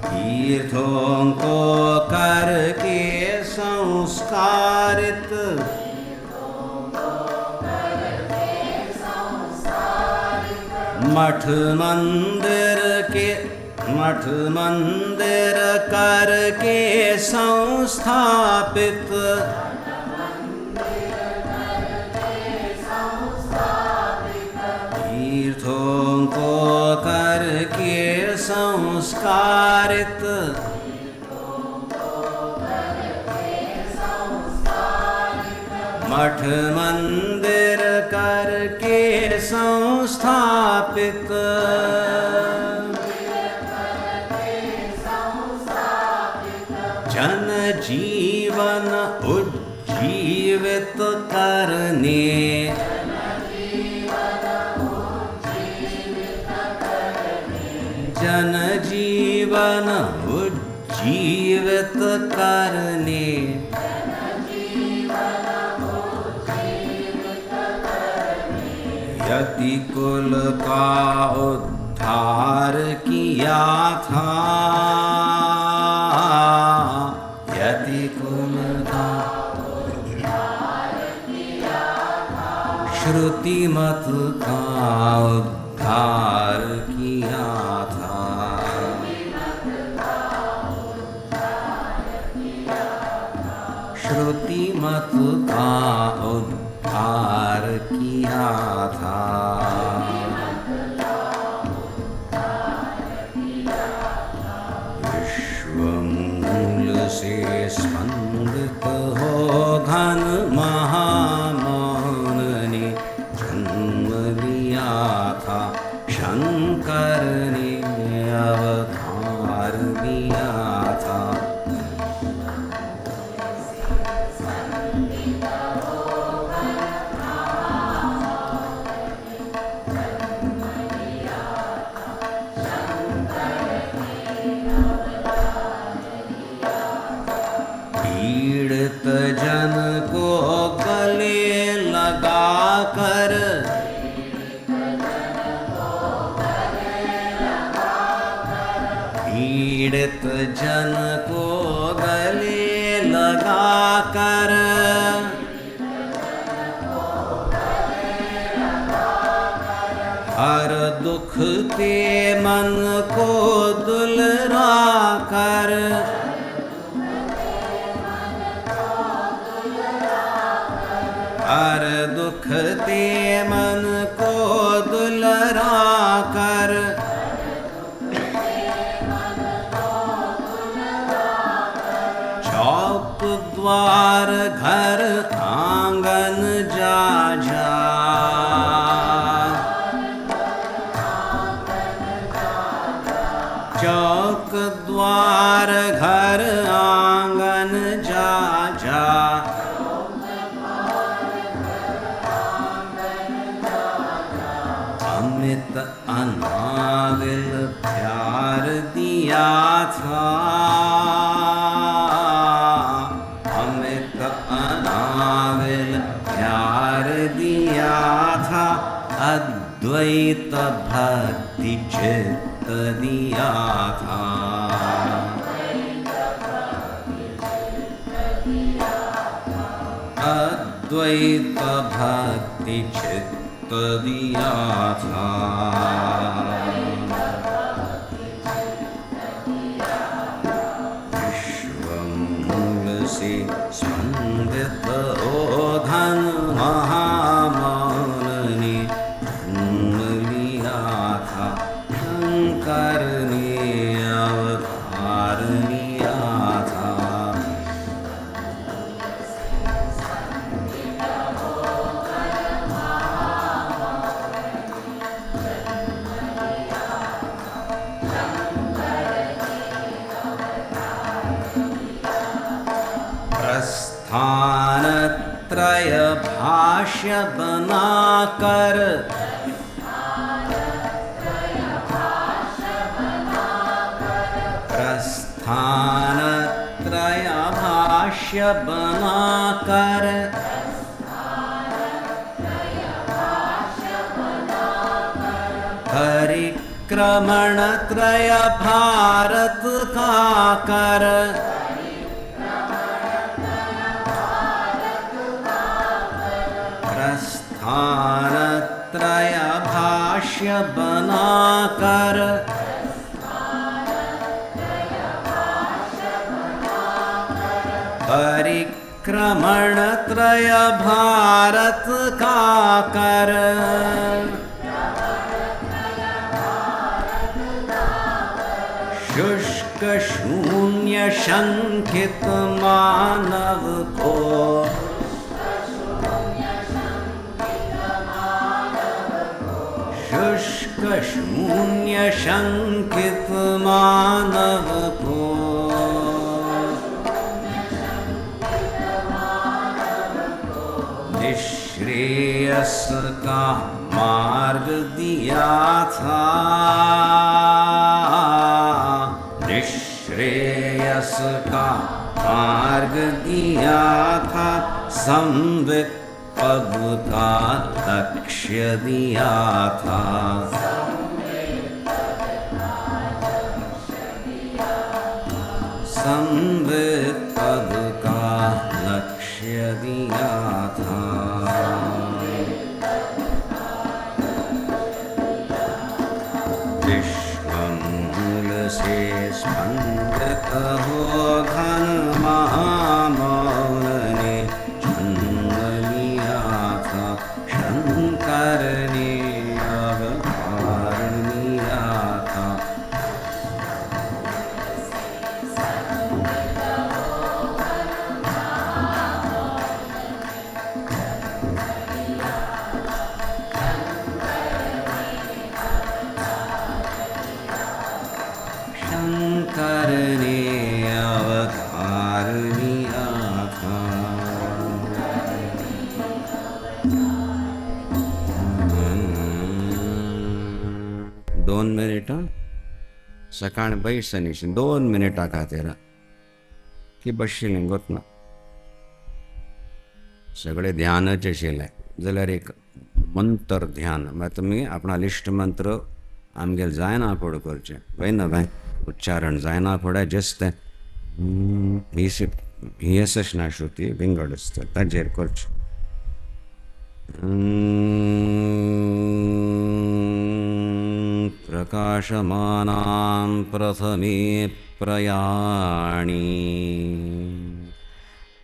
[SPEAKER 3] तीर्थों को करके संस्कारित, मठ मंदिर करके संस्थापित, तीर्थों को करके संस्कारित, मठ मंदिर करके के संस्थापित जन जीवन उज्जीवित करने जन जीवन उज्जीवित करने यति कुल का उद्धार किया था यति कुल का श्रुति मत का उद्धार किया था श्रुति मत का उद्धार किया था विश्वमूल से स्पंदित हो घन महामौन ने जन्म लिया था शंकर ने अवतार लिया था पीड़ित जन को गले लगा कर पीड़ित जन को गले लगा कर हर दुख ते मन को दुलरा कर हर दुख ते मन को दुलरा कर चौक द्वार घर आंगन जा जा चौक द्वार घर आंगन जा जा अमित अनाविल प्यार दिया था अमित अनाविल प्यार दिया था अद्वैत भक्ति चित्त दिया था अद्वैत भक्ति चित्त दिया था विश्वमूल से स्पंदित ओ घन महामौन ने जन्म लिया था शंकर ने अवतार लिया था प्रस्थानत्रय भाष्य बनाकर प्रस्थानत्रय भाष्य बनाकर परिक्रमण त्रय भारत का कर प्रस्थानत्रय भाष्य बनाकर परिक्रमण त्रय भारत का कर शुष्क शून्य शंकित मानव को शून्य शंकित मानव को निश्रेयस का मार्ग दिया था, निश्रेयस का मार्ग दिया था, संवित पद का लक्ष्य दिया था, संवित पद का लक्ष्य दिया था। विश्वमूल से स्पंदित हो घन महामौन ने जन्म लिया था, शंकर ने अवतार लिया था। शंकर ने अवतार लिया था। 2 मिनिट सकाळ बैसनीशी 2 मिनिटा खातीर की बसशिल्लें गोतना सगळे ध्यानच आशिल्लें जाल्यार एक मंत्र ध्यान म्हळ्यार तुमी आपणाले इश्ट मंत्र आमगेले जायना फुडें करचें पळयना बाय उच्चारण जायना फुडें जस्ट ही यशस्ना श्रुती विंगड आसता ताजेर करचें प्रकाशमानां प्रथमे प्रयाणी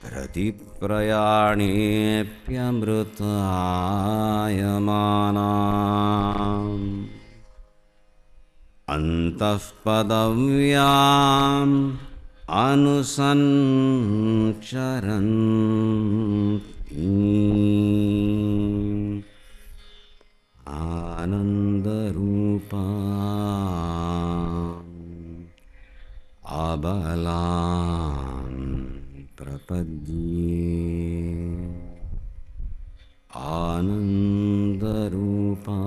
[SPEAKER 3] प्रतिप्रयाणेऽप्यमृतायमानाम् अन्तः पदव्याम् अनुसञ्चरन्ति आनन्दरूपाम् अबलाम् प्रपद्ये आनन्दरूपा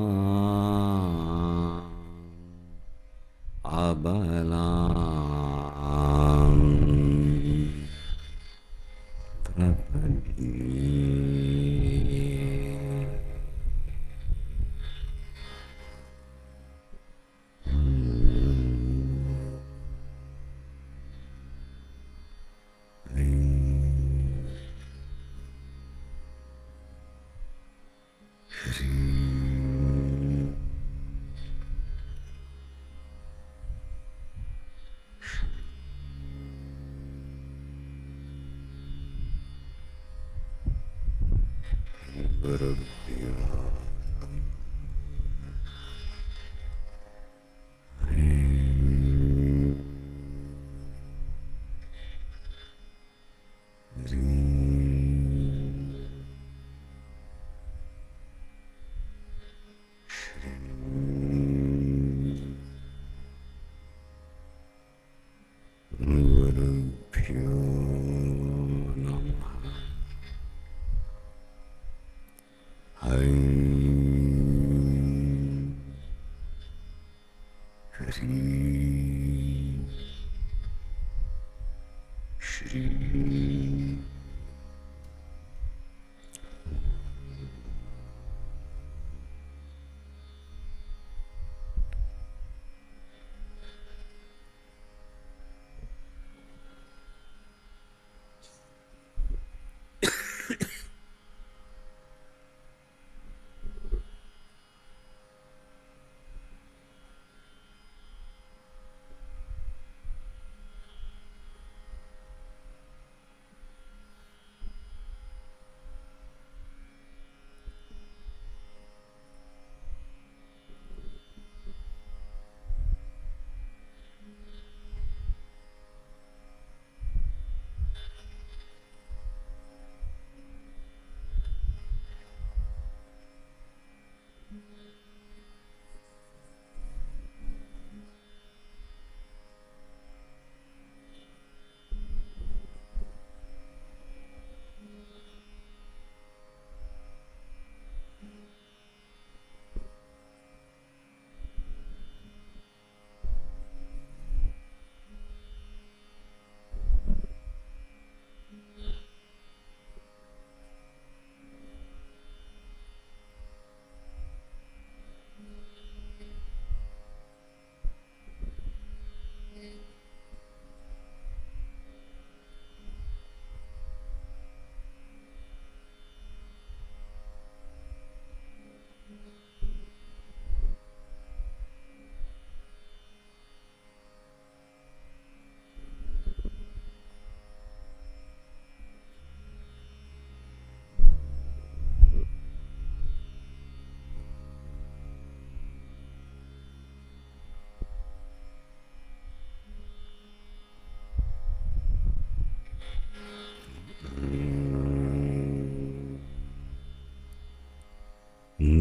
[SPEAKER 3] अबलाम् प्रपद्ये। गुरुभ्यो गुरुभ्यो नमः। हरि श्री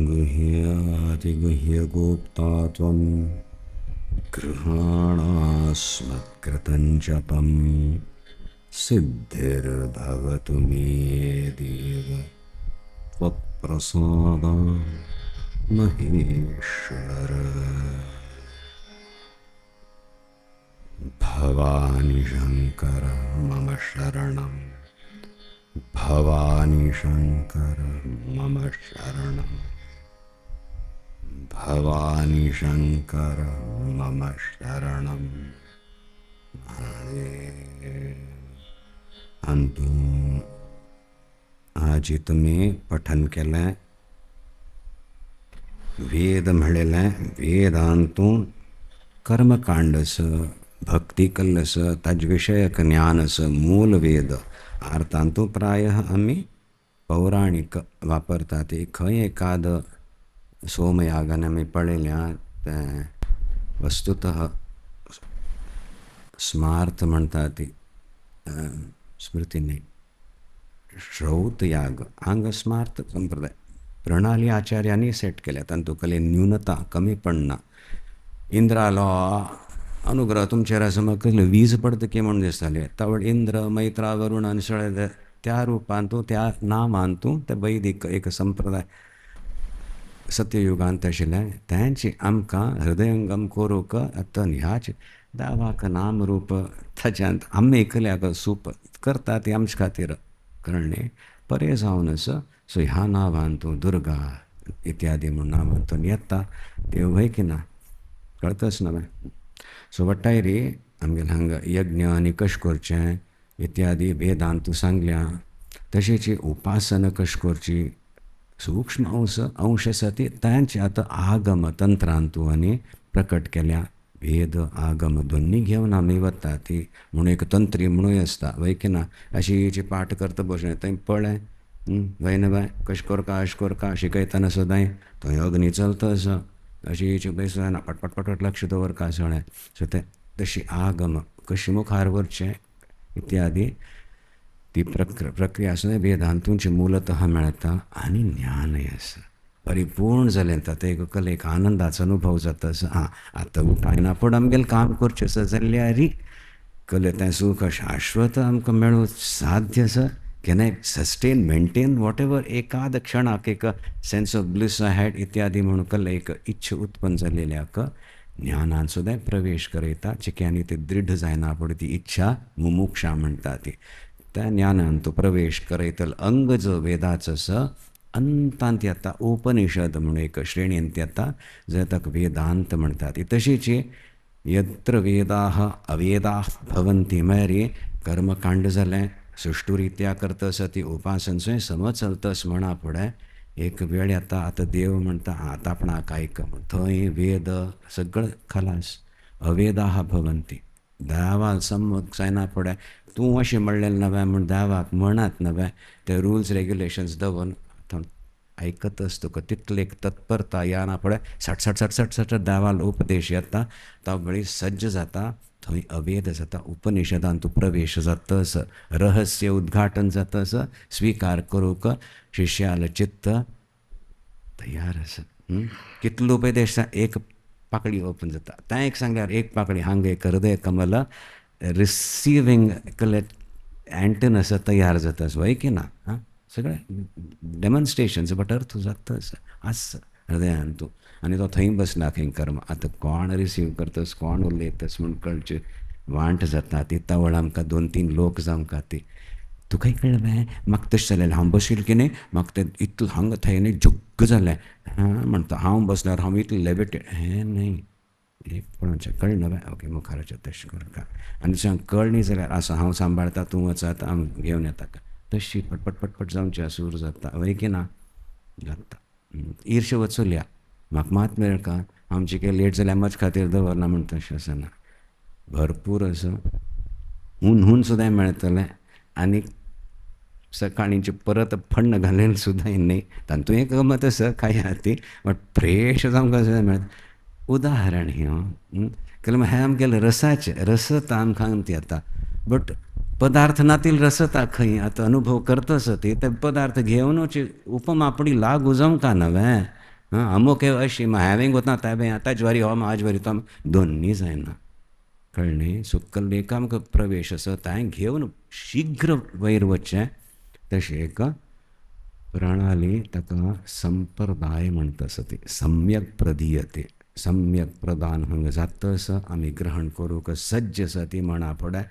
[SPEAKER 3] गुह्यातिगुह्यगोप्ता त्वं गृहाणास्मत्कृतं जपं सिद्धिर्भवतु मे देव त्वत्प्रसादा महेश्वर। भवानी शंकर मम शरणं, भवानी शंकर मम शरणं, भवानी शंकर मम शरणं। अंतु आज तुम्ही पठन केलं, वेद म्हणलेलं, वेदांतून कर्मकांडचं भक्ती कल्लसं तद्विषयक ज्ञानसं मूल वेद अर्थांतू प्रायः आम्ही पौराणिक वापरतात. खंय एखाद सोमयागाने आम्ही पळयल्या ते वस्तुतः स्मार्थ म्हणतात ती स्मृती नाही, श्रौत याग हांग स्मार्थ संप्रदाय प्रणाली आचार्यांनी सेट केल्या. तातूंतली न्यूनता कमीपणा इंद्रालो अनुग्रह तुमचेर आसा म्हाका वीज पडता की म्हणून दिसताले. तावळ इंद्र मैत्रा वरुण आनी सगळे त्या रुपान तूं त्या नामान तूं ते वैदीक एक संप्रदाय सत्ययुगांत आशिल्लें तांची आमकां हृदयंगम कोरूक आतां ह्याच देवाक नाम रूप ताच्यांत आमी एकल्याक सूप करता ती आमचे खातीर कळ्ळें बरें जावन आसा. सो ह्या नांवान तूं दुर्गा इत्यादी म्हूण नांवांतून येता देव वय की ना कळतच न्हय. सो वट्टायरी आमगेले हांगा यज्ञ आनी कशें करचें इत्यादी वेदांत सांगल्या. तशेंच उपासना कशी करची सूक्ष्म अंश आसा ती तांचे आतां आगम तंत्रांतू आनी प्रकट केल्या. वेद आगम दोन्ही घेवन आमी वता ती म्हणून एक तंत्री म्हणूय आसता वय की ना. अशी पाठ करता बसून थंय पळय वय ना बाय कशें करता अशें करता शिकयतना सुद्दां थंय अग्नी चलता आसा अशी बेस जायना पटपट पटपट लक्ष दवरता सगळें. सो ते तशी आगम कशी मुखार व्हरचें इत्यादी ती प्रक्रिया आसा वेदांतूंची मूलतः मेळटा आनी ज्ञानय आसा परिपूर्ण जालें ताका एक कलेक आनंदाचो अनुभव जाता. आं आतां उठायना पूण आमगेलें काम करचें आसा जाल्यार कले तें सूख शाश्वत आमकां मेळूंक साध्य आसा केन्नाय सस्टेन मेंटेन वॉट एवर एकाद क्षणाक एक सेन्स ऑफ ब्लिस हॅड इत्यादी म्हणून कले एक इच्छा उत्पन्न जालेल्याक ज्ञानान सुद्दां प्रवेश करयता. चिक्यांनी ती दृढ जायना पूण ती इच्छा मुमुक्षा म्हणटा ती त्या ज्ञानान तो प्रवेश करयतलो. अंग जो वेदाचो आसा अंतांत येता उपनिषद म्हणून एक श्रेणींत येता जंय ताका वेदांत म्हणटात. तशीच यत्र वेदाः अवेदाः भवन्ति म्हळ्यार कर्मकांड जालें सुष्टुरित्या करतस ती उपासनचोय समज चलतस म्हणा फुडें एक वेळ येता आतां देव म्हणटा आतां आपणाक आयक म्हण थंय वेद सगळें खलास अवेदाः भवन्ति. देवाक सम्मत जायना फुडें तूं अशें म्हणलेलें नवें म्हण देवाक म्हणत नवें ते रुल्स रेग्युलेशन्स दवरून आयकतच तुका तितले एक तत्परता येना फुडें सट सट सट सट सट देवाल उपदेश येता तो वेळी सज्ज जाता. थंय अवेद जाता उपनिशदांत तूं प्रवेश जातस रहस्य उद्घाटन जातस स्विकार करूंक शिश्याल चित्त तयार आसा. कितलो उपदेश एक पाकळी ओपन जाता. तें एक सांगल्यार एक पाकळी हांगा एक हृदय कमल रिसिवींग कलेक्ट एंटनस तयार जातास वय की ना. सगळें डेमॉन्स्ट्रेशन्स बट अर्थ जातस आस हृदयान तूं आनी तो थंय बसला खंय कर्म. आतां कोण रिसीव करतस कोण उलयतस म्हूण कळचें वांट जाता ती तावळ आमकां 2-3 लोक जावंका ती तुकाय कळ्ळें बाय म्हाका तशें जालें हांव बशिल्लो की न्ही म्हाका तें इतलो हांगा थंय न्ही जग्ग जालें म्हणटा हांव बसल्यार हांव इतलें लेविटेड हें न्ही एक कोणाचें कळना बाय ओके मुखाराचें तशें करता आनी सांग कळ न्ही जाल्यार आसा हांव सांबाळटा तूं वचात हांव घेवन येता तशी पटपट पटपट जावचें सूर जाता वय की ना जाता. ईर्श वचूल्या म्हाका मात मेळ का आमचें कितें लेट जाल्यार म्हजे खातीर दवरना म्हण तशें आसना. भरपूर असो हून सुद्दां मेळटलें आनी सकाळींचे परत फण्ण घालेन सुद्दां न्ही तातूंत एक गमत आसा कांय ती बट फ्रेश जावंक सुद्दां मेळटा. उदाहरण हें केलें हें आमगेलें रसाचें रसत आमकां येता बट पदार्थ नातील रसता खंय आतां अनुभव करतस ते पदार्थ घेवनूच उपमा आपणी लागू जावंका नवें अमुक हे अशी मग हांवें वता ताबें आतांच वरी हो आज वरी तो दोन्ही जायना कळ्ळें. सो कल्लेकांक प्रवेश आसा तांय घेवन शीघ्र वयर वचचें. तशें एक प्रणाली ताका संप्रदाय म्हणटा आसा ती सम्यक प्रदीयते. सम्यक प्रदान हांगा जाता आसा आमी ग्रहण करूंक सज्ज आसा ती म्हणा फुडें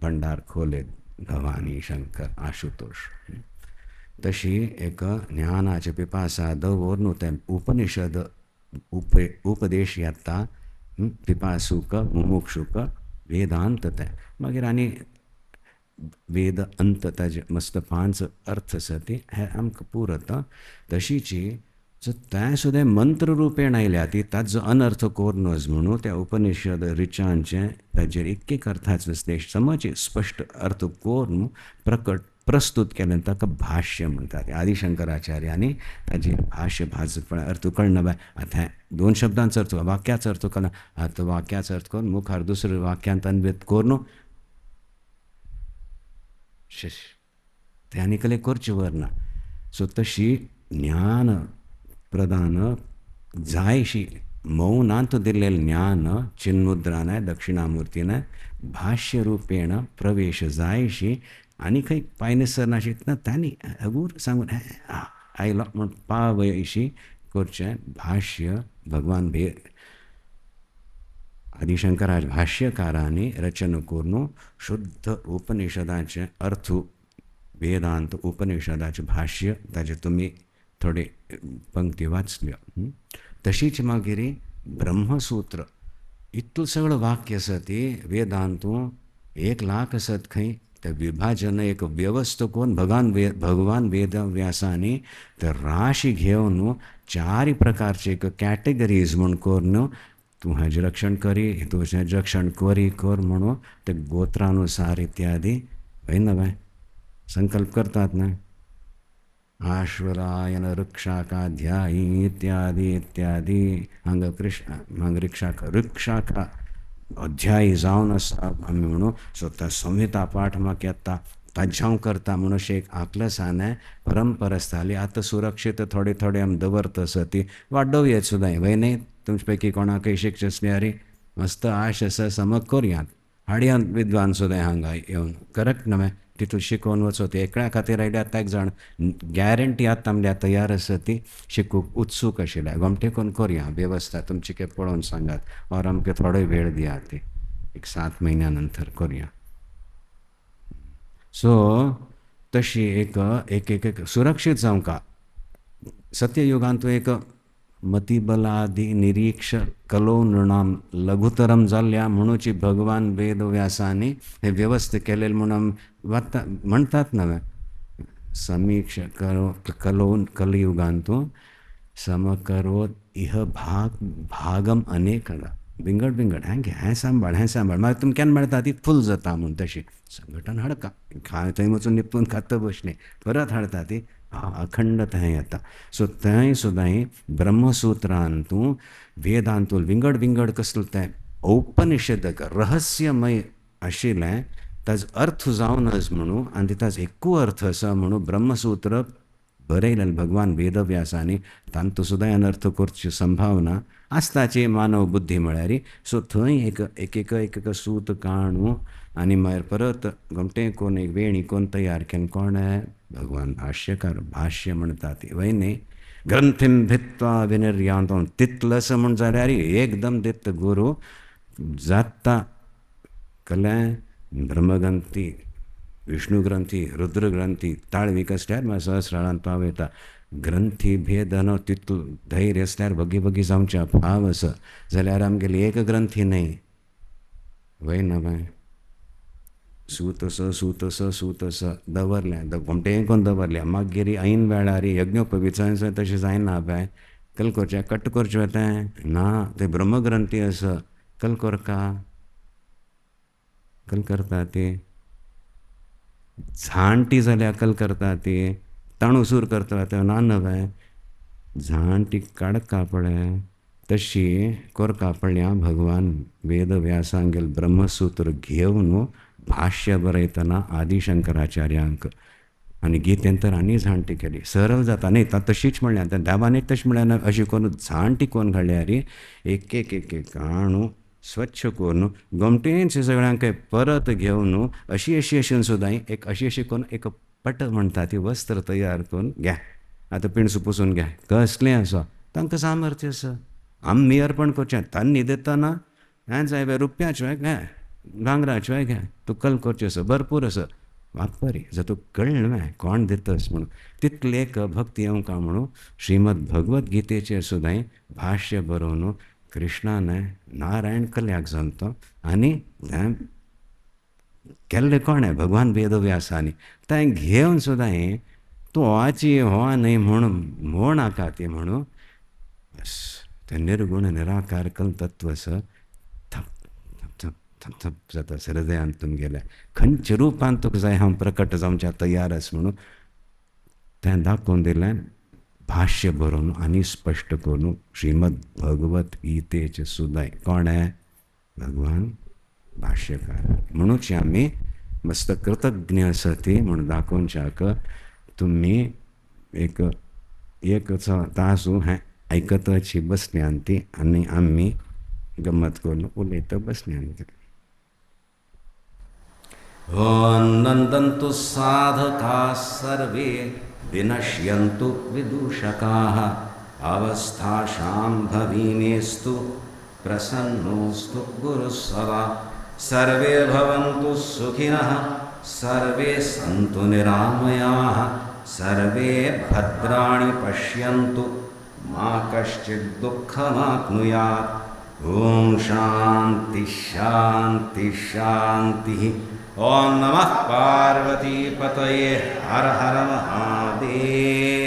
[SPEAKER 3] भंडार खोले भवानी शंकर आशुतोष. तशी एक ज्ञानाचे पिपासा दवरून तें उपनिषद उपदेश येता पिपासूक मुमुक्षूक वेदांत तें मागीर आनी वेद अंत ताजे मस्त 5 अर्थ आसा ती हे आमकां पुरता. तशीची सो तें सुद्दां मंत्र रुपेण आयल्या ती ताजो अनर्थ कोरनोज म्हणून त्या उपनिषद रिचांचे ताजेर एक अर्थाचो विश्लेश समज स्पश्ट अर्थ कोरून प्रस्तूत केलें ताका भाष्य म्हणटात. आदिशंकराचार्यांनी ताजेर भाष्य भाजपण अर्थ कळना बाय आतां 2 शब्दांचो अर्थ वाक्याचो अर्थ कळना आतां वाक्याचो अर्थ करून मुखार दुसऱ्या वाक्यांत अन्वेत कोरून ते आनी कले करचे वरना. सो तशी ज्ञान प्रदान जायशी मौनांत दिल्लेलें ज्ञान चिन्मुद्रान दक्षिणामूर्तीन भाष्य रुपेण प्रवेश जायशी आनी खंय पायनेसर नाशित ना तांणी अगूर सांगून आयलो म्हण पावयशी करचें. भाष्य भगवान आदिशंकरा भाष्यकारांनी रचना करून शुद्ध उपनिषदाचे अर्थ वेदांत उपनिषदाचे भाष्य ताजे तुमी थोडे पंक्ती वाचल्यो. तशीच मागीर ब्रह्मसूत्र इतलें सगळें वाक्य आसा ती वेदांतू 1,00,000 आसात खंय ते विभाजन एक व्यवस्था करून भगवान वेद व्यासांनी ते राशी घेवन 4 प्रकारचे एक कॅटेगरीज म्हूण करून तूं हाजें रक्षण करी तुजें रक्षण कर म्हणून ते गोत्रानुसार इत्यादी वयना बाय संकल्प करतात ना. आश्वरायण ऋक्षाकाध्यायी इत्यादी इत्यादी हांगा हांगा ऋक्षाका अध्यायी जावन आसा आमी म्हणून स्वता संहिता पाठ म्हाका येता ताज्याव करता म्हणून अशें एक आपलेसांन परंपरा आसताली. आतां सुरक्षीत थोडे थोडे आमी दवरता आसा ती वाडोवया सुद्दां वय न्ही तुमचे पैकी कोणाकय शिक्षा आसल्यार मस्त आश आसा समक करयात हाडयात विद्वान सुद्दां हांगा येवन करक्ट न्हय तितून शिकोवन वचो ते एकल्या खातीर आयल्या आतां एक जाण गॅरंटी आतां आमल्या तयार आसा ती शिकूंक उत्सूक आशिल्ल्या गोमटे करून करया वेवस्था तुमची के पळोवन सांगात और आमकां थोडो वेळ दियात ती एक 7 म्हयन्या नंतर करया. सो तशी एक एक एक सुरक्षीत जावंका सत्ययुगांत एक मतिबलादी निरीक्ष कलो नृणाम लघुतरम जाल्ल्या म्हणूची भगवान वेद व्यासांनी हे व्यवस्था केलेले म्हणून म्हणटात नवे समीक्ष करो कलोन कलियुगांतू समकरोत इह भागम अनेक बिंगड हें सांबाळ मागीर तुमी केन्ना मेळटा ती फूल जाता म्हूण तशी संघटन हाडका थंय वचून निपून खाता बसलें परत हाडटा ती अखंड थंय येता. सो थंय सुद्दां ब्रह्मसूत्रांतू वेदांतू विंगड कसलें तें औपनिषदक रहस्यमय आशिल्लें ताजो अर्थ जावनच म्हणून आनी ताजो एकू अर्थ आसा म्हणून ब्रह्मसूत्र बरयलेलें भगवान वेदव्यासांनी तांतू सुद्दां अनर्थ करची संभावना आसताची मानव बुद्धी म्हळ्यार. सो थंय एक सूत काणू आनी मागीर परत घोमटें कोन्न एक वेणी कोन्न तयार केलें कोण भगवान भाष्यकार भाष्य म्हणटा ती वय न्ही ग्रंथीम भित्वा विनिर्यांतो तितलस म्हण जाल्यार एकदम दित गुरू जाता कलें ब्रह्मग्रंथी विष्णुग्रंथी रुद्रग्रंथी ताळवीक असल्यार म्हाका सहस्राळांत पावयता ग्रंथी भेद न तितलो धैर्य असल्यार बगी जावचे भाव आसा जाल्यार आमगेली एक ग्रंथी न्ही वय ना बाय सूत स दवरलें घोमटें कोन्न दवरलें मागीर ऐन वेळार यज्ञोपविचार तशें जायना बाय कल करचें कट्ट करचें वतें ना ते ब्रह्मग्रंथी आसा कल करका कल करता ती झांटी जाल्यार कल करता ती ताणूसूर करता ते ना नवे झांटी काडका पळय तशी करका पडल्या भगवान वेद व्यासांगेल ब्रह्मसूत्र घेवन भाष्य बरयतना आदिशंकराचार्यांक आनी गितेन तर आनी जाणटी केली सरळ जाता न्ही तशीच म्हणलें आतां दाबांनी तशें म्हळ्यार अशी करून जाणटी कोन्न घाल्यार एक एक एक एक आणू स्वच्छ करून गमटेंच सगळ्यांक परत घेवन अशी अशी अशी सुद्दां एक अशी अशी करून एक पट म्हणटा ती वस्त्र तयार करून घ्या आतां पिणसूं पुसून घ्या कसलें आसा तांकां सामर्थ्य आसा आमी अर्पण करचें तान्नी दितना हें जाय रुपयाचें घे भांगराचें घे तुक्कल करचें आसा भरपूर आसा वापरी जर तूं कळ्ळें न्हय कोण दितस म्हणून तितले एक भक्ती येवंका म्हणून श्रीमद भगवत गीतेचेर सुद्दां भाश्य बरोवन कृष्णान नारायण कल्याक सांगता आनी हें केल्लें कोणें भगवान वेदव्यासानी तें घेवन सुद्दां तूं होवाची हो न्हय म्हणून म्हणाका ती म्हणून बस तें निर्गुण निराकार कल तत्व आसा थप जाता हृदयांत तुमगेल्या खंयच्या रुपान तुका जाय हांव प्रकट जावच्या तयार आसा म्हणून तें दाखोवन दिलें भाश्य बरोवन आनी स्पश्ट करून श्रीमद भगवत गीतेचें सुद्दां कोणें भगवान भाष्यकार म्हणूच आमी मस्त कृतज्ञ आसा ती म्हणून दाखोवच्याक तुमी एक तासू हें आयकताची बसल्यान ती आनी आमी गम्मत करून उलयता बसल्यान ती ॐ नन्दन्तु साधकाः सर्वे विनश्यन्तु विदूषकाः अवस्थाशां भवीनेस्तु प्रसन्नोऽस्तु गुरुः सदा सर्वे भवन्तु सुखिनः सर्वे सन्तु निरामयाः सर्वे भद्राणि पश्यन्तु मा कश्चित् दुःखमाप्नुयात् ॐ शान्ति शान्ति शान्तिः ॐ नमः पार्वतीपतये हर हर महादेव।